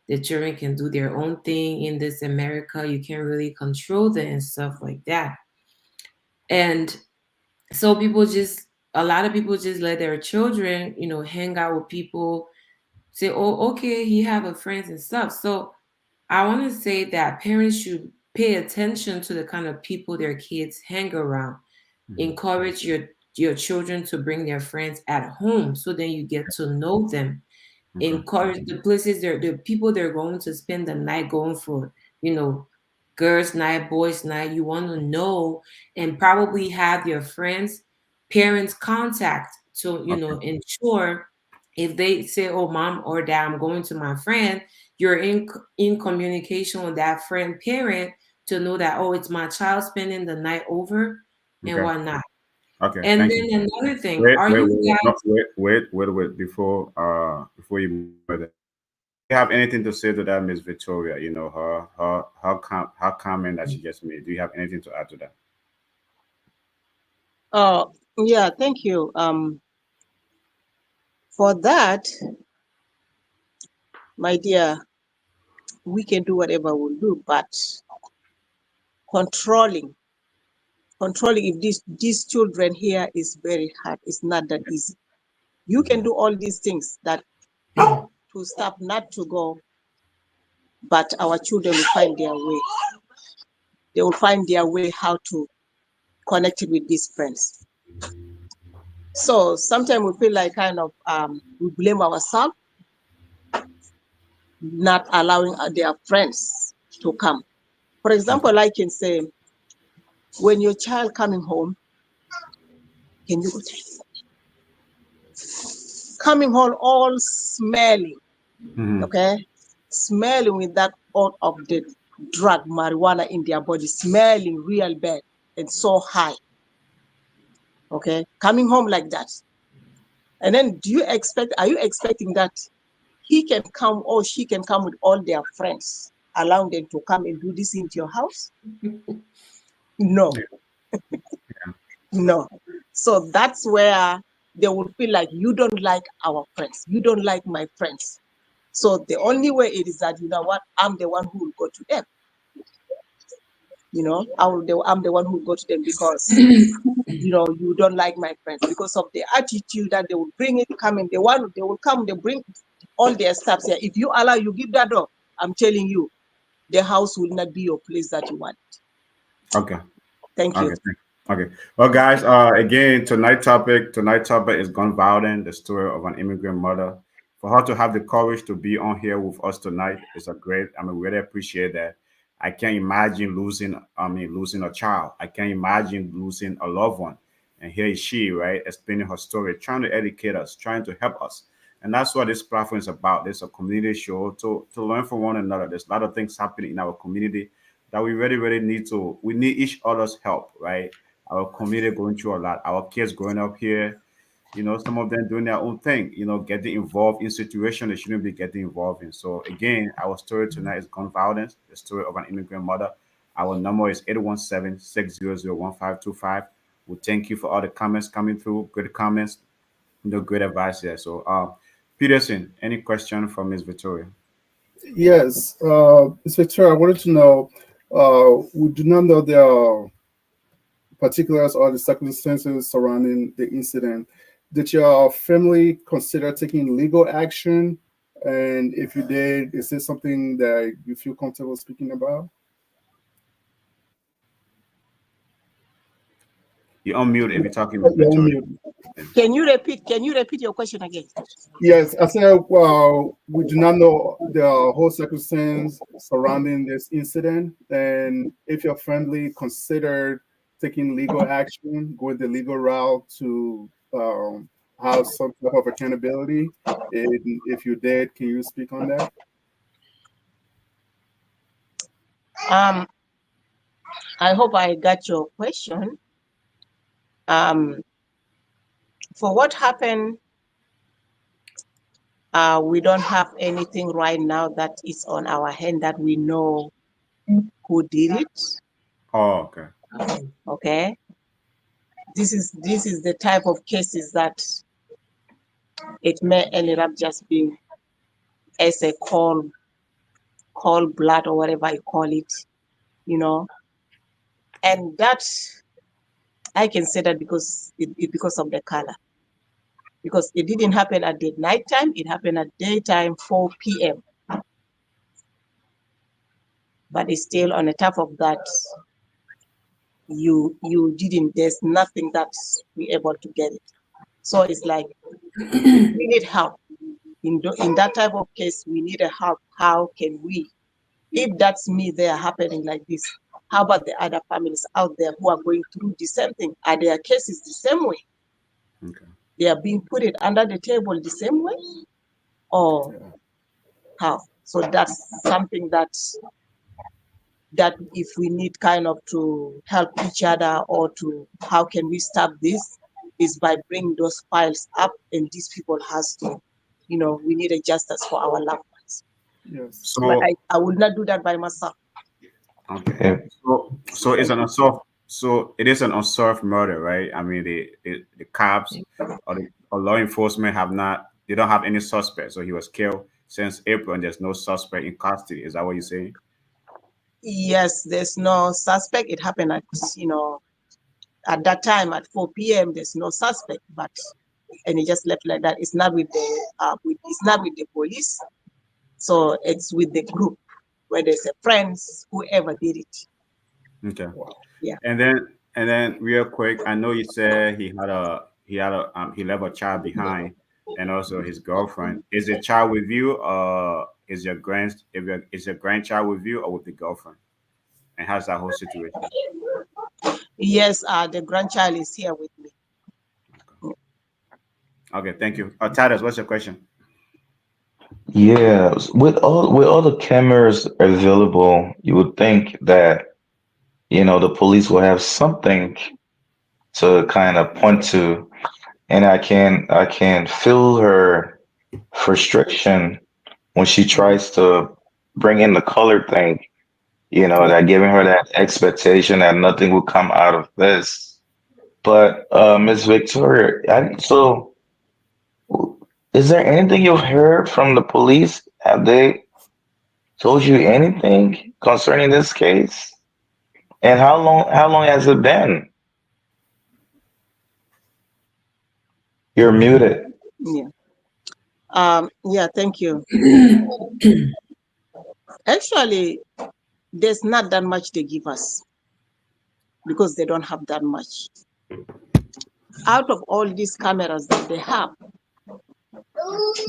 The children can do their own thing in this America. You can't really control them and stuff like that. And so a lot of people just let their children, hang out with people, say, oh, okay, he have a friends and stuff. So I want to say that parents should pay attention to the kind of people their kids hang around. Mhm. Encourage your children to bring their friends at home so then you get to know them. Okay. Encourage the places the people they're going to spend the night going for, you know, girls' night, boys' night. You want to know and probably have your friends, parents contact to, Okay. ensure if they say, oh, mom or dad, I'm going to my friend, you're in communication with that friend parent to know that, oh, it's my child spending the night over and Okay. whatnot. Okay. And Thank you. then another thing, Wait, are wait, you wait, wait, no, guys wait. Before you move further, do you have anything to say to that, Miss Victoria? You know how comment that she just made. Do you have anything to add to that? Oh, yeah, thank you. For that, my dear, we can do whatever we'll do, but controlling, controlling if these children here is very hard. It's not that easy. You can Mhm. do all these things that to stop not to go, but our children will find their way. They will find their way how to connect with these friends. So sometimes we feel like kind of we blame ourselves not allowing their friends to come. For example, I can say, when your child coming home, can you coming home all smelling, Mhm. okay? Smelling with that out of the drug marijuana in their body, smelling real bad and so high, okay? Coming home like that. And then are you expecting that he can come or she can come with all their friends, allowing them to come and do this into your house? No, Yeah. Yeah. no. So that's where they will feel like you don't like our friends. You don't like my friends. So the only way it is that, you know what, I'm the one who will go to them. I'm the one who will go to them because, you don't like my friends because of the attitude that they will bring it, come and they will come, they bring all their stuff here. If you allow, you give that door, I'm telling you, the house will not be your place that you want. Okay. Thank you. Okay. Okay. Well, guys, again, tonight's topic is gun violence, the story of an immigrant mother. For her to have the courage to be on here with us tonight is a great. I mean, we really appreciate that. I can't imagine losing a child. I can't imagine losing a loved one. And here is she, right, explaining her story, trying to educate us, trying to help us. And that's what this platform is about. It's a community show to learn from one another. There's a lot of things happening in our community that we really, really we need each other's help, right? Our community going through a lot. Our kids growing up here, some of them doing their own thing, getting involved in situations they shouldn't be getting involved in. So again, our story tonight is gun violence, the story of an immigrant mother. Our number is 817-600-1525. We thank you for all the comments coming through, good comments, great advice here. So Peterson, any question from Miss Victoria? Yes, Ms. Victoria, I wanted to know, we do not know the particulars or the circumstances surrounding the incident. Did your family consider taking legal action? And if you did, is this something that you feel comfortable speaking about? You unmute if you're talking, Miss You're on Victoria. mute. Can you repeat your question again? Yes, I said, well, we do not know the whole circumstance surrounding this incident. And if your family considered taking legal action, going the legal route to have some type of accountability, and if you did, can you speak on that? um I hope I got your question. um for what happened We don't have anything right now that is on our hand that we know who did it. Oh, okay. Okay, this is the type of cases that it may end up just being as a call blood or whatever I call it, you know. And that I can say that because of the color. Because it didn't happen at the nighttime, it happened at daytime, 4 p.m. But it's still on the top of that, you didn't. There's nothing that we able to get it. So it's like we need help in that type of case. We need a help. How can we? If that's me, they are happening like this. How about the other families out there who are going through the same thing? Are their cases the same way? Okay. They are being put it under the table the same way, or how? So that's something that if we need kind of to help each other or to how can we stop this is by bringing those files up, and these people has to, we need a justice for our loved ones. Yes. But So I will not do that by myself. okay. Yeah. So it's an unsolved. So it is an unsolved murder, right? I mean, the cops or the or law enforcement have not. They don't have any suspect. So he was killed since April, and there's no suspect in custody. Is that what you're saying? Yes, there's no suspect. It happened at that time at 4 p.m. There's no suspect, but and he just left like that. It's not with it's not with the police, so it's with the group where there's a friends, whoever did it. Okay. Wow. Yeah. And then real quick, I know you said he left a child behind, and also his girlfriend. Is the child with you? Is your grandchild with you or with the girlfriend? And how's that whole situation? Yes, the grandchild is here with me. Okay, thank you. Titus, what's your question? Yeah, with all the cameras available, you would think that, the police will have something to kind of point to, and I can feel her frustration when she tries to bring in the color thing, that giving her that expectation that nothing will come out of this. But Miss Victoria, so is there anything you've heard from the police? Have they told you anything concerning this case? And how long has it been? You're muted. Yeah. Yeah. Thank you. Actually, there's not that much they give us because they don't have that much. Out of all these cameras that they have,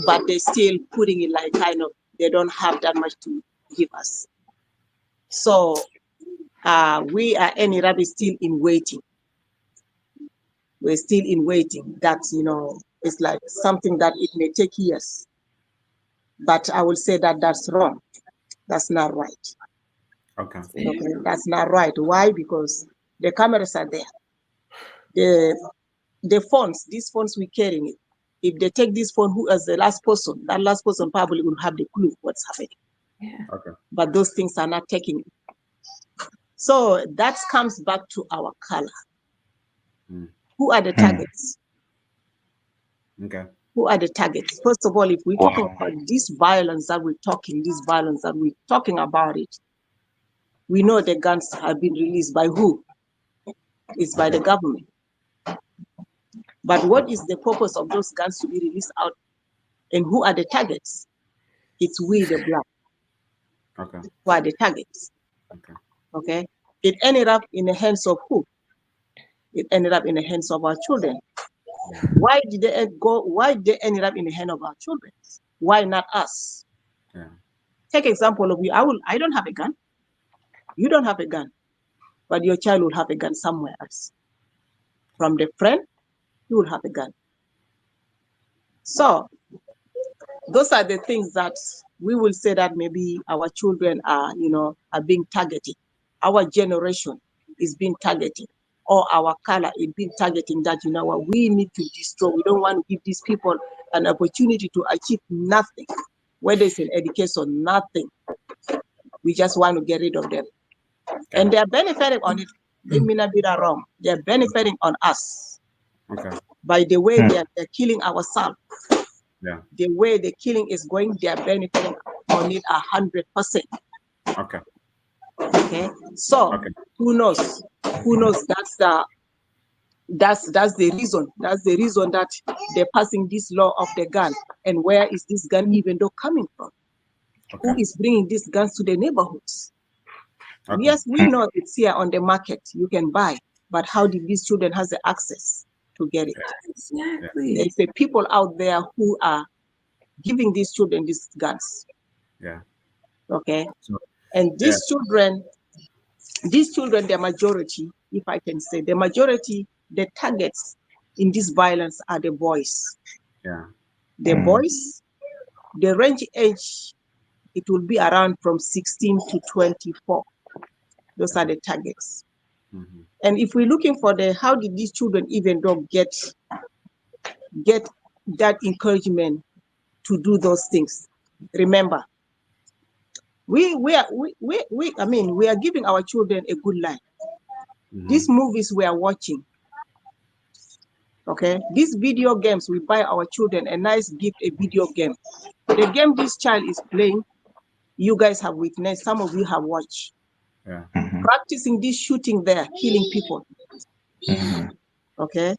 but they still putting it like kind of they don't have that much to give us. So we are ended up still in waiting. We're still in waiting. That's it's like something that it may take years. But I will say that that's wrong. That's not right. Okay. Okay, that's not right. Why? Because the cameras are there. The phones, these phones we're carrying it. If they take this phone, who as the last person, that last person probably will have the clue what's happening. Yeah. Okay. But those things are not taking it. So that comes back to our color. Mm. Who are the Hmm. targets? Okay. Who are the targets? First of all, if we're talking Wow. about this violence that we're talking about it, we know the guns have been released by who? It's by the government. But what is the purpose of those guns to be released out? And who are the targets? It's we, the black, Okay. who are the targets. Okay. Okay? It ended up in the hands of who? It ended up in the hands of our children. Why did they go? Why they ended up in the hand of our children? Why not us? Yeah. Take example of you. I don't have a gun. You don't have a gun, but your child will have a gun somewhere else. From the friend, you will have a gun. So those are the things that we will say that maybe our children are being targeted. Our generation is being targeted, or our color is being targeting that, what we need to destroy. We don't want to give these people an opportunity to achieve nothing, whether it's in education, nothing. We just want to get rid of them. And they're benefiting on it. Let me not be that wrong. They're benefiting on us. Okay. By the way they're killing ourselves. Yeah. The way the killing is going, they're benefiting on it 100%. Okay. Okay. So who knows? Who knows? That's the reason. That's the reason that they're passing this law of the gun. And where is this gun even though coming from? Okay. Who is bringing these guns to the neighborhoods? Okay. Yes, we know it's here on the market. You can buy, but how did these children have the access to get it? Exactly. There's the people out there who are giving these children these guns. Yeah. Okay. So, and these children, the majority, if I can say, the majority, the targets in this violence are the boys. Yeah. The boys, the range age, it will be around from 16 to 24. Those are the targets. Mm-hmm. And if we're looking for how did these children even though get that encouragement to do those things? Remember, we are giving our children a good life. Mm-hmm. These movies we are watching, okay, these video games, we buy our children a nice gift, a video game. The game this child is playing, you guys have witnessed, some of you have watched. Yeah. Practicing this shooting there, killing people. Okay,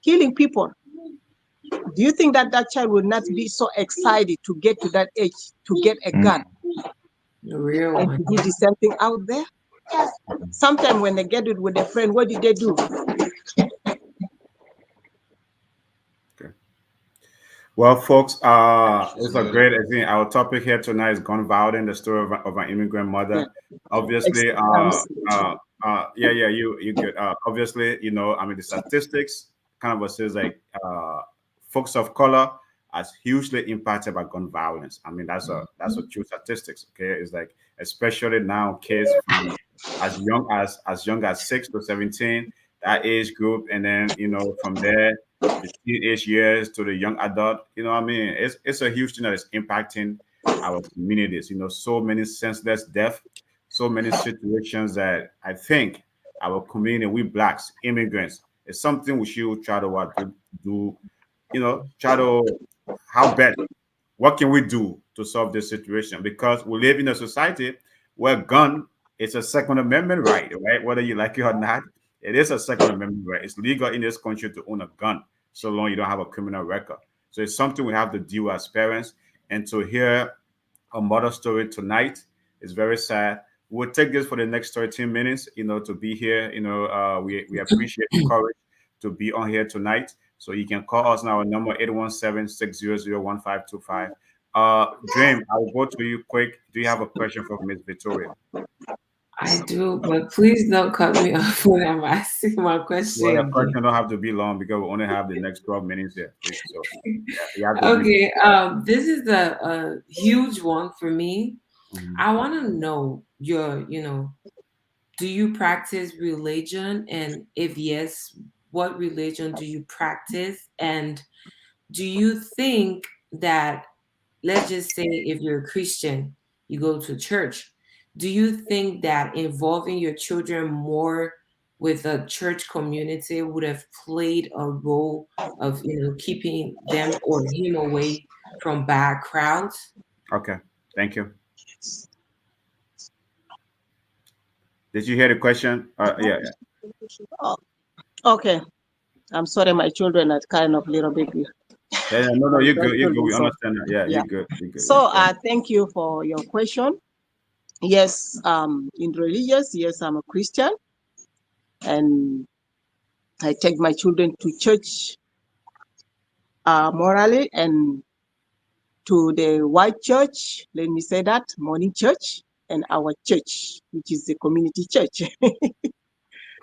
killing people. Do you think that child will not be so excited to get to that age to get a gun? The real and one. to do the same thing out there? Sometimes when they get it with a friend, what did they do? Okay. Well, folks, it's a great thing. Our topic here tonight is gun violence, the story of an immigrant mother. Yeah. Obviously, you good. Obviously, the statistics kind of says like folks of color are hugely impacted by gun violence. I mean, that's a true statistics. Okay, it's like especially now kids from as young as 6 to 17, that age group, and then from there the teenage years to the young adult. I mean, it's a huge thing that is impacting our communities. So many senseless death, so many situations that I think our community, we blacks, immigrants, is something we should try to do. Try to how best. What can we do to solve this situation? Because we live in a society where gun is a Second Amendment right? Whether you like it or not, it is a Second Amendment right. It's legal in this country to own a gun, so long you don't have a criminal record. So it's something we have to deal as parents. And to hear a mother story tonight is very sad. We'll take this for the next 13 minutes, to be here. We appreciate the courage to be on here tonight. So you can call us now, our number 817-600-1525. Dream, I'll go to you quick. Do you have a question for Miss Victoria? I do, but please don't cut me off when I'm asking my Well, question the again. question don't have to be long because we only have the next 12 minutes here. Please. So you have to Okay, this is a huge one for me. I want to know do you practice religion? And if yes, what religion do you practice? And do you think that, let's just say, if you're a Christian, you go to church, do you think that involving your children more with a church community would have played a role of keeping them or him away from bad crowds? Okay, thank you. Did you hear the question? Yeah. Oh, okay. I'm sorry, my children are kind of little bit. No, you're good. You're good. We understand that. Yeah, Yeah. you're good. You're good. So thank you for your question. Yes, in religious, yes, I'm a Christian, and I take my children to church morally, and to the white church, let me say that, morning church, and our church, which is the community church.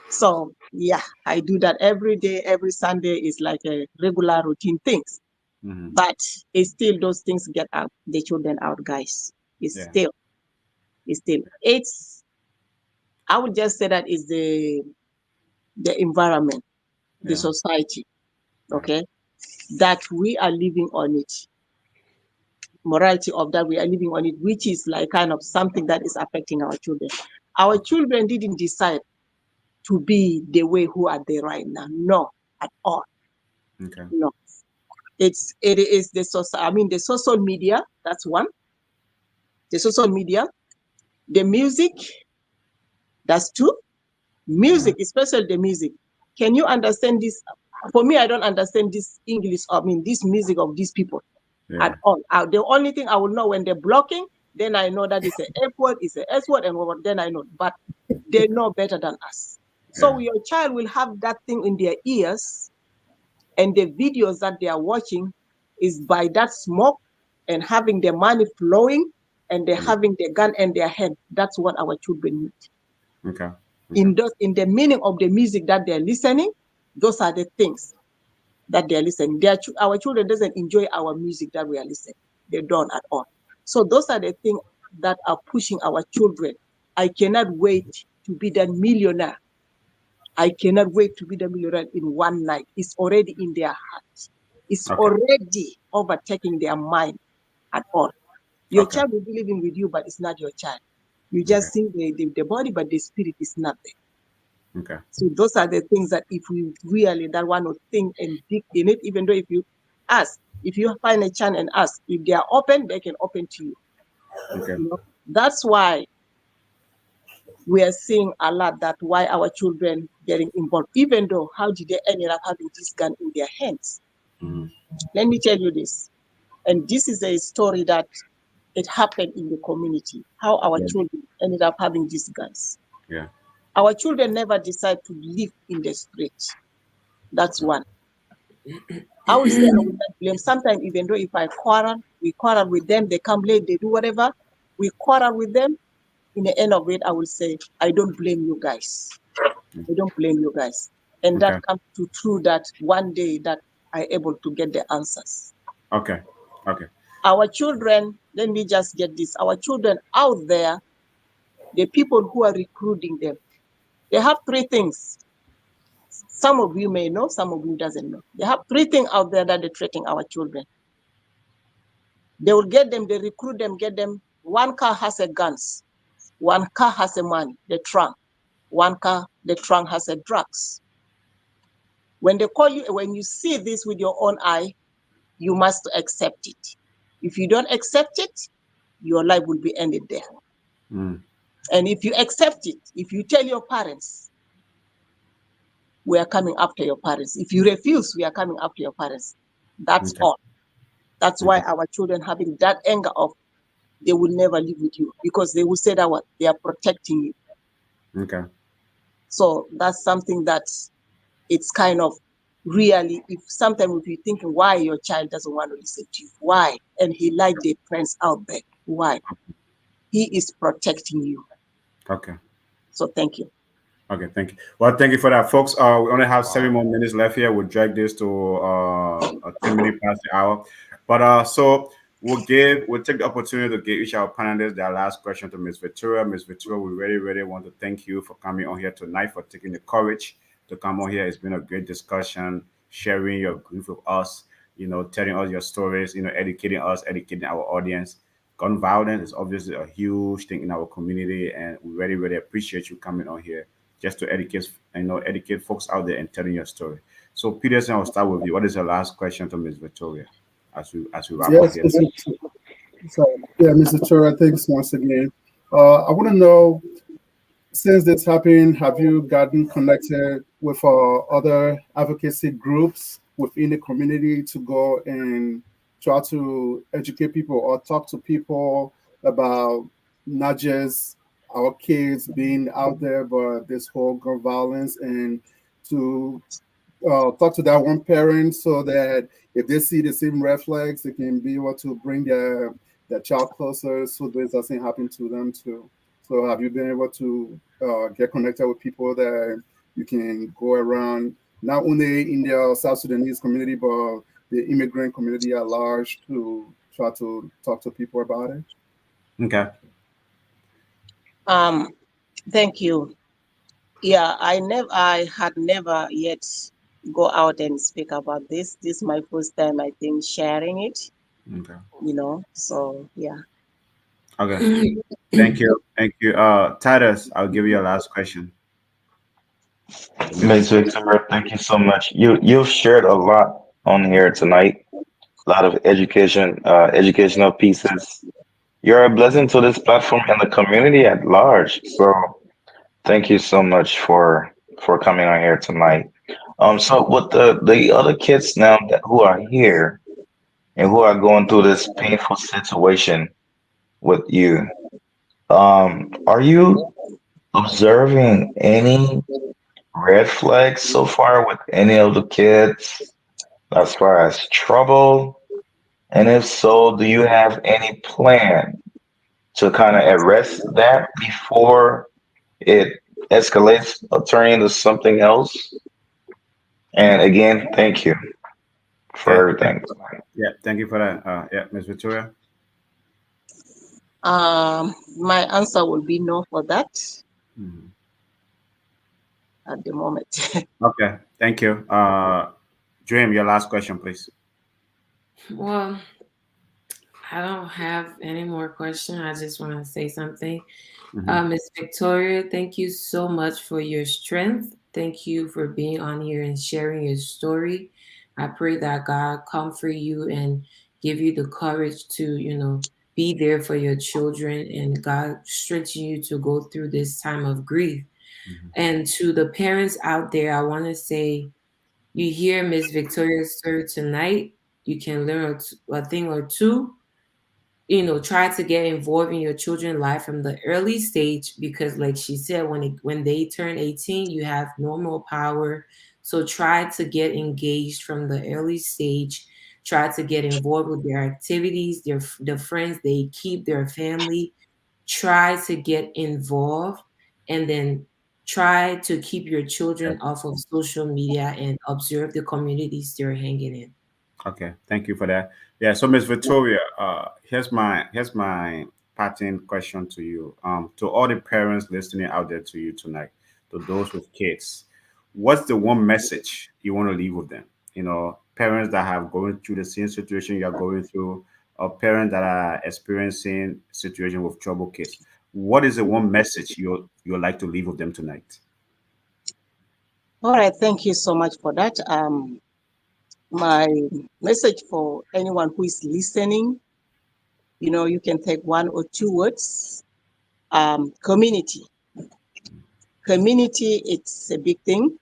So yeah, I do that every day. Every Sunday is like a regular routine things. But it's still those things get out the children out, guys. It's I would just say that is the environment, the society. Okay. that we are living on it. Morality of that we are living on it, which is like kind of something that is affecting our children. Our children didn't decide to be the way who are they right now. No, at all. Okay. No. It is the social media, that's one. The social media, the music, that's two. Music, especially the music. Can you understand this? For me, I don't understand this English, this music of these people at Yeah. all. The only thing I will know when they're blocking, then I know that it's an F word, it's an S word, and then I know. But they know better than us. So Yeah. your child will have that thing in their ears, and the videos that they are watching is by that smoke and having the money flowing, and they're having the gun in their hand. That's what our children need. Okay. Okay. In the meaning of the music that they're listening, those are the things that they're listening. Our children doesn't enjoy our music that we are listening. They don't at all. So those are the things that are pushing our children. I cannot wait to be that millionaire. I cannot wait to be the millionaire in one night. It's already in their heart. It's Okay. already overtaking their mind at all. Your Okay. child will be living with you, but it's not your child. You Okay. just see the body, but the spirit is not there. Okay. So those are the things that if we really that want to think and dig in it, even though if you ask, if you find a chance and ask, if they are open, they can open to you. Okay. You know, that's why we are seeing a lot that why our children getting involved, even though how did they end up having this gun in their hands? Mm-hmm. Let me tell you this. And this is a story that it happened in the community, how our Yeah. children ended up having these guns. Yeah. Our children never decide to live in the street. That's one. I will say I will not blame. Sometimes, even though if we quarrel with them, they come late, they do whatever, we quarrel with them. In the end of it, I will say, I don't blame you guys. I don't blame you guys. And that Okay. comes to true that one day that I able to get the answers. Okay. Okay. Our children, let me just get this. Our children out there, the people who are recruiting them, they have three things. Some of you may know, some of you doesn't know. They have three things out there that they're treating our children. They will get them, they recruit them, get them. One car has a guns, one car has a money, the trunk. One car, the trunk has a drugs. When they call you, when you see this with your own eye, you must accept it. If you don't accept it, your life will be ended there. Mm. And if you accept it, if you tell your parents, we are coming after your parents. If you refuse, we are coming after your parents. That's Okay. all. That's why Okay. our children having that anger of they will never live with you because they will say that what they are protecting you. Okay. So that's something that it's kind of really, if sometimes if you thinking why your child doesn't want to listen to you, why? And he like the friends out there. Why? He is protecting you. Okay. So thank you. Okay, thank you. Well, thank you for that, folks. We only have 7 more minutes left here. We'll drag this to a 10 minute past the hour. But so we'll take the opportunity to give each our panelists their last question to Miss Victoria. Miss Victoria, we really, really want to thank you for coming on here tonight, for taking the courage to come on here. It's been a great discussion, sharing your grief with us, telling us your stories, educating us, educating our audience. Gun violence is obviously a huge thing in our community, and we really, really appreciate you coming on here just to educate folks out there and telling your story. So Peterson, I'll start with you. What is your last question to Ms. Victoria as we wrap up Yes, here? Mr. So, yeah, Mr. Tura, thanks once again. I want to know, since this happened, have you gotten connected with other advocacy groups within the community to go and try to educate people or talk to people about not just our kids being out there, but this whole gun violence, and to talk to that one parent so that if they see the same red flags, they can be able to bring their child closer so this doesn't happen to them too. So have you been able to get connected with people that you can go around, not only in the South Sudanese community, but the immigrant community at large, to try to talk to people about it? Okay. Thank you. Yeah, I had never yet go out and speak about this. This is my first time, I think, sharing it. Okay. So yeah. Okay. Thank you. Thank you. Titus, I'll give you a last question. The Ms. message. Victor, thank you so much. You've shared a lot on here tonight. A lot of educational pieces. You're a blessing to this platform and the community at large. So thank you so much for coming on here tonight. So with the other kids now that who are here and who are going through this painful situation with you, are you observing any red flags so far with any of the kids as far as trouble? And if so, do you have any plan to kind of arrest that before it escalates or turns into something else? And again, thank you Okay. for everything. Yeah. Thank you for that. Yeah, Miss Victoria. My answer will be no for that Mhm. at the moment. Okay. Thank you. Dream, your last question, please. Well, I don't have any more questions. I just want to say something. Hmm. Miss Victoria, thank you so much for your strength. Thank you for being on here and sharing your story. I pray that God comfort you and give you the courage to, be there for your children and God strengthen you to go through this time of grief. Hmm. And to the parents out there, I want to say, you hear Miss Victoria's story tonight. You can learn a thing or two. Try to get involved in your children's life from the early stage because, like she said, when they turn 18, you have normal power. So try to get engaged from the early stage. Try to get involved with their activities, the friends they keep, their family. Try to get involved, and then try to keep your children off of social media and observe the communities they're hanging in. Okay, thank you for that. Yeah, so Miss Victoria, here's my parting question to you. To all the parents listening out there to you tonight, to those with kids, what's the one message you want to leave with them? Parents that have going through the same situation you're going through, or parents that are experiencing situation with troubled kids. What is the one message you like to leave with them tonight? All right, thank you so much for that. My message for anyone who is listening, you can take one or two words. Community. Community, it's a big thing.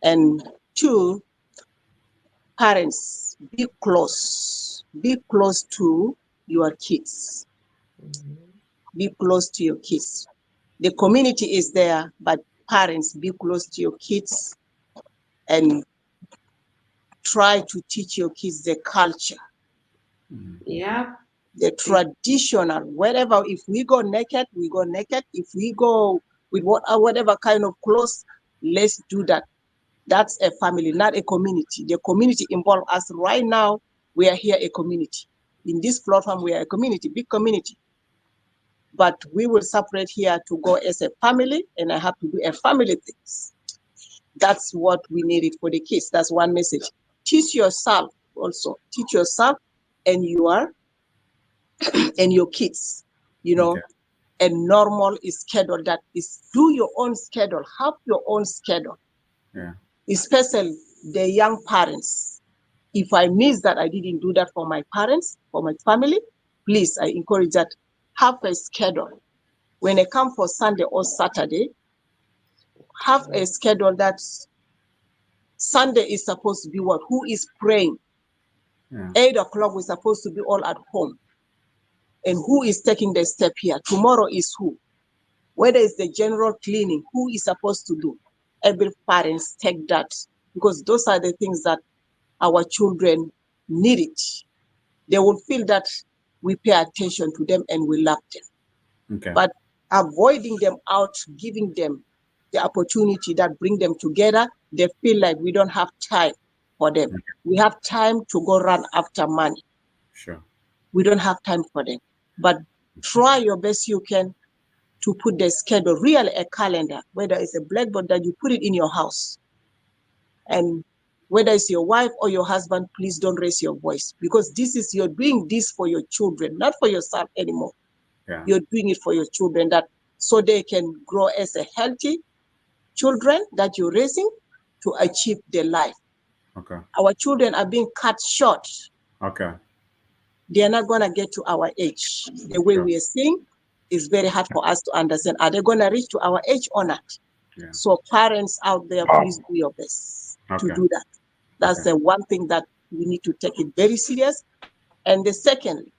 And two, parents, be close to your kids, Mhm. be close to your kids. The community is there, but parents, be close to your kids and try to teach your kids the culture, Mhm. Yeah. the traditional, wherever. If we go naked, we go naked. If we go with whatever kind of clothes, let's do that. That's a family, not a community. The community involve us right now. We are here a community. In this platform, we are a community, big community. But we will separate here to go as a family, and I have to do a family things. That's what we needed for the kids. That's one message. Teach yourself also. Teach yourself and your kids, you know, Okay. a normal schedule that is do your own schedule, have your own schedule, Yeah. especially the young parents. If I miss that, I didn't do that for my parents, for my family, please, I encourage that. Have a schedule. When I come for Sunday or Saturday, have a schedule that Sunday is supposed to be what? Who is praying? Yeah. 8 o'clock, we're supposed to be all at home. And who is taking the step here? Tomorrow is who? Whether it's the general cleaning, who is supposed to do? Every parents take that because those are the things that our children need it. They will feel that we pay attention to them and we love them. Okay. But avoiding them out, giving them the opportunity that bring them together, they feel like we don't have time for them. Okay. We have time to go run after money. Sure. We don't have time for them. But try your best you can to put the schedule, really a calendar, whether it's a blackboard that you put it in your house. And whether it's your wife or your husband, please don't raise your voice, because you're doing this for your children, not for yourself anymore. Yeah. You're doing it for your children, that so they can grow as a healthy children that you're raising to achieve their life. Okay. Our children are being cut short. Okay. They are not going to get to our age. The way Sure. we are seeing is very hard for us to understand. Are they going to reach to our age or not? Yeah. So parents out there, Wow. please do your best to Okay. do that. That's Okay. the one thing that we need to take it very serious. And the second,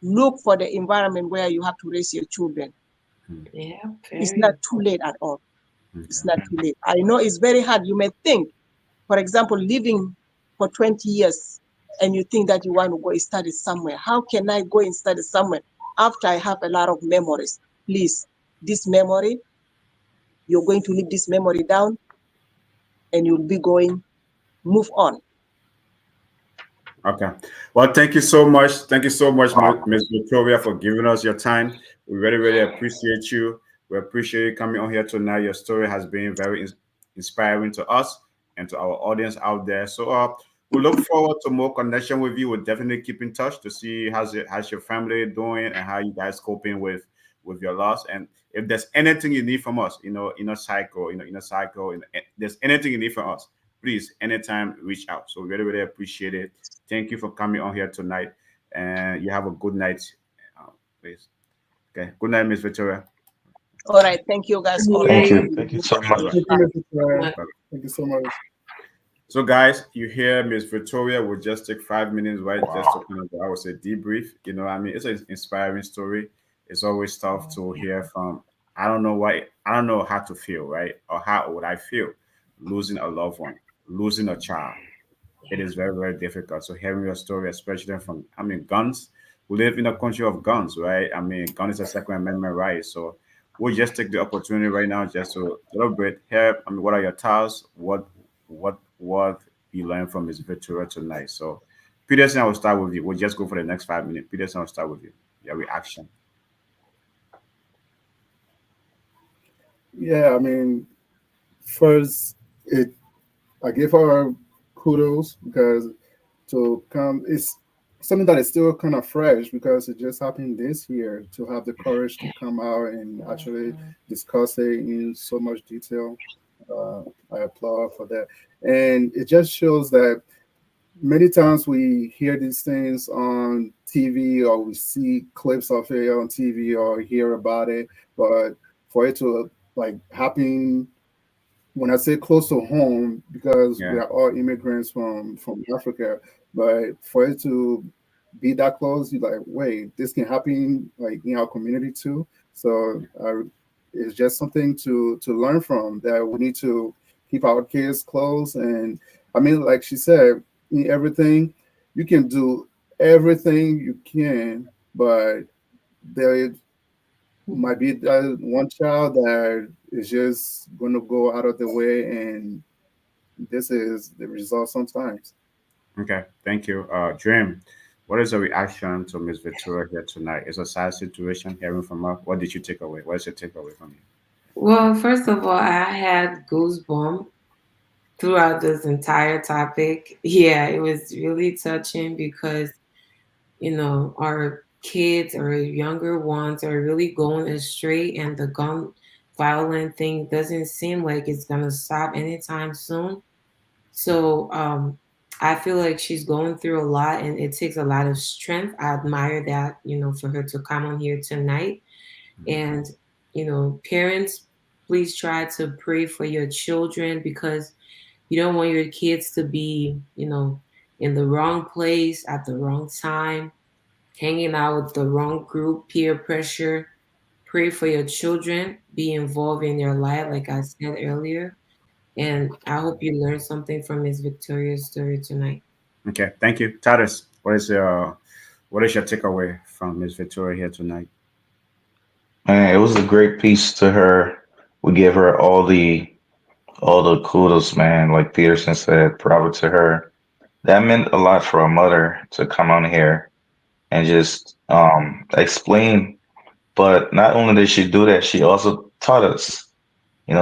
look for the environment where you have to raise your children. Mm. Yeah, It's not very. too late at all. It's Okay. not too late. I know it's very hard. You may think, for example, living for 20 years and you think that you want to go study somewhere. How can I go and study somewhere after I have a lot of memories? Please, this memory, you're going to leave this memory down and you'll be going, move on. Okay. Well, thank you so much. Thank you so much, Wow. Ms. Victoria, for giving us your time. We really, really appreciate you. We appreciate you coming on here tonight. Your story has been very inspiring to us and to our audience out there. So we look forward to more connection with you. We'll definitely keep in touch to see how's your family doing and how you guys coping with your loss. And if there's anything you need from us, inner cycle, there's anything you need from us, please anytime reach out. So we really, really appreciate it. Thank you for coming on here tonight, and you have a good night, please. Okay, good night, Miss Victoria. All right. Thank you guys Good all Thank for you. night. coming. Thank you so Bye bye. much. Thank you, Mr. Claire. Bye. Thank you so much. So, guys, you hear Miss Victoria. We'll just take 5 minutes, right, just to Wow. kind of, I would say, debrief. What I mean, it's an inspiring story. It's always tough to hear from. I don't know why. I don't know how to feel, right, or how would I feel losing a loved one, losing a child. It is very, very difficult. So hearing your story, especially from, I mean, guns. We live in a country of guns, right? I mean, gun is a Second Amendment right. So we'll just take the opportunity right now just to a little bit here. I mean, what are your thoughts? What you learned from Miss Victoria tonight? So Peterson, I will start with you. We'll just go for the next 5 minutes. Peterson, I'll start with you. Your reaction. Yeah, I mean, first, it I give her kudos because to come, it's something that is still kind of fresh because it just happened this year. To have the courage to come out and actually discuss it in so much detail, uh, I applaud for that. And it just shows that many times we hear these things on TV or we see clips of it on TV or hear about it, but for it to like happen when I say close to home, because we Yeah. are all immigrants from Africa, but for it to be that close, you're like, wait, this can happen like in our community too. So it's just something to learn from, that we need to keep our kids close. And I mean, like she said, in everything you can do everything you can, but there might be that one child that is just going to go out of the way, and this is the result sometimes. Okay. Thank you. Dream. What is the reaction to Miss Victoria here tonight? It's a sad situation hearing from her. What did you take away? What is your takeaway from you? Well, first of all, I had goosebumps throughout this entire topic. Yeah, it was really touching because, our kids or younger ones are really going astray, and the gun violent thing doesn't seem like it's going to stop anytime soon. So, I feel like she's going through a lot and it takes a lot of strength. I admire that, for her to come on here tonight. And, parents, please try to pray for your children because you don't want your kids to be, in the wrong place at the wrong time, hanging out with the wrong group, peer pressure. Pray for your children, be involved in their life, like I said earlier. And I hope you learned something from Miss Victoria's story tonight. Okay. Thank you. Taris, what is your takeaway from Miss Victoria here tonight? Man, it was a great piece to her. We give her all the kudos, man. Like Peterson said, bravo to her. That meant a lot for a mother to come on here and just explain. But not only did she do that, she also taught us.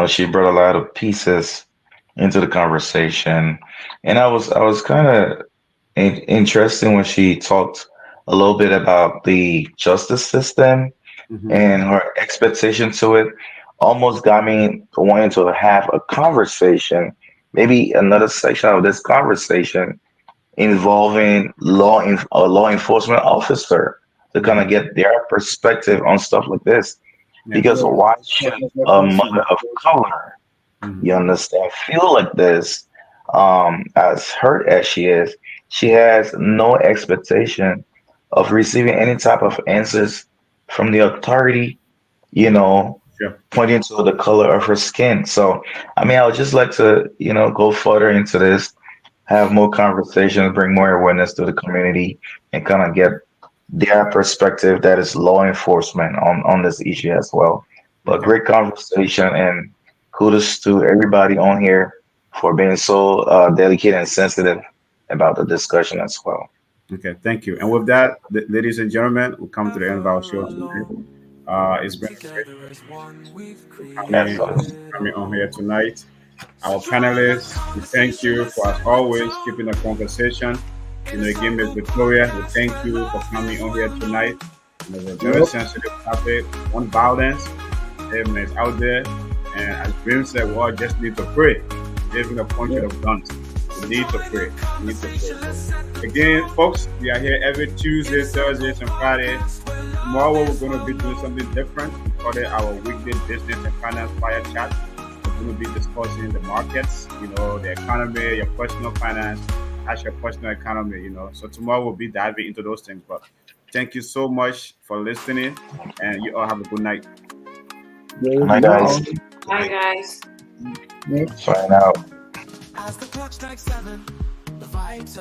She brought a lot of pieces into the conversation, and I was kind of interesting when she talked a little bit about the justice system Mm-hmm. and her expectation to it. Almost got me wanting to have a conversation, maybe another section of this conversation involving a law enforcement officer to kind Mm-hmm. of get their perspective on stuff like this. Yeah. Because Yeah, why should that's a awesome. mother of color, Mm-hmm. you understand, feel like this? As hurt as she has no expectation of receiving any type of answers from the authority, you know, Sure. pointing to the color of her skin. So, I mean, I would just like to, go further into this, have more conversations, bring more awareness to the community, and kind of get their perspective that is law enforcement on this issue as well. But Okay. great conversation, and kudos to everybody on here for being so delicate and sensitive about the discussion as well. Okay. Thank you. And with that, ladies and gentlemen, we come to the end of our Ever show tonight. alone. It's been a great Together as one, we've Yes, coming sir. created a coming on here home. tonight. So Our join the panelists, we thank conversation, you let's for, as spread the always, keeping the tone. conversation. In a Again, Miss circle, Victoria, we podcast thank where you for love coming meets on here wonder. tonight. And it's a very Yep. sensitive topic, one violence. Everyone is out there. And as Grim said, we all just need to pray. Even a punch Yep. of guns. We need to pray. We need to pray. Conversation, let's So, set the again, tone. folks, we are here every Tuesday, Thursdays, and Fridays. Tomorrow, we're going to be doing something different. We call it our weekday business and finance fire chat. We're going to be discussing the markets, the economy, your personal finance, as your personal economy, So tomorrow we'll be diving into those things. But thank you so much for listening, and you all have a good night. There Good is night, now. guys. Good Bye, night. guys. Yep. Sign out. As the clock strikes 7, the vibe turns.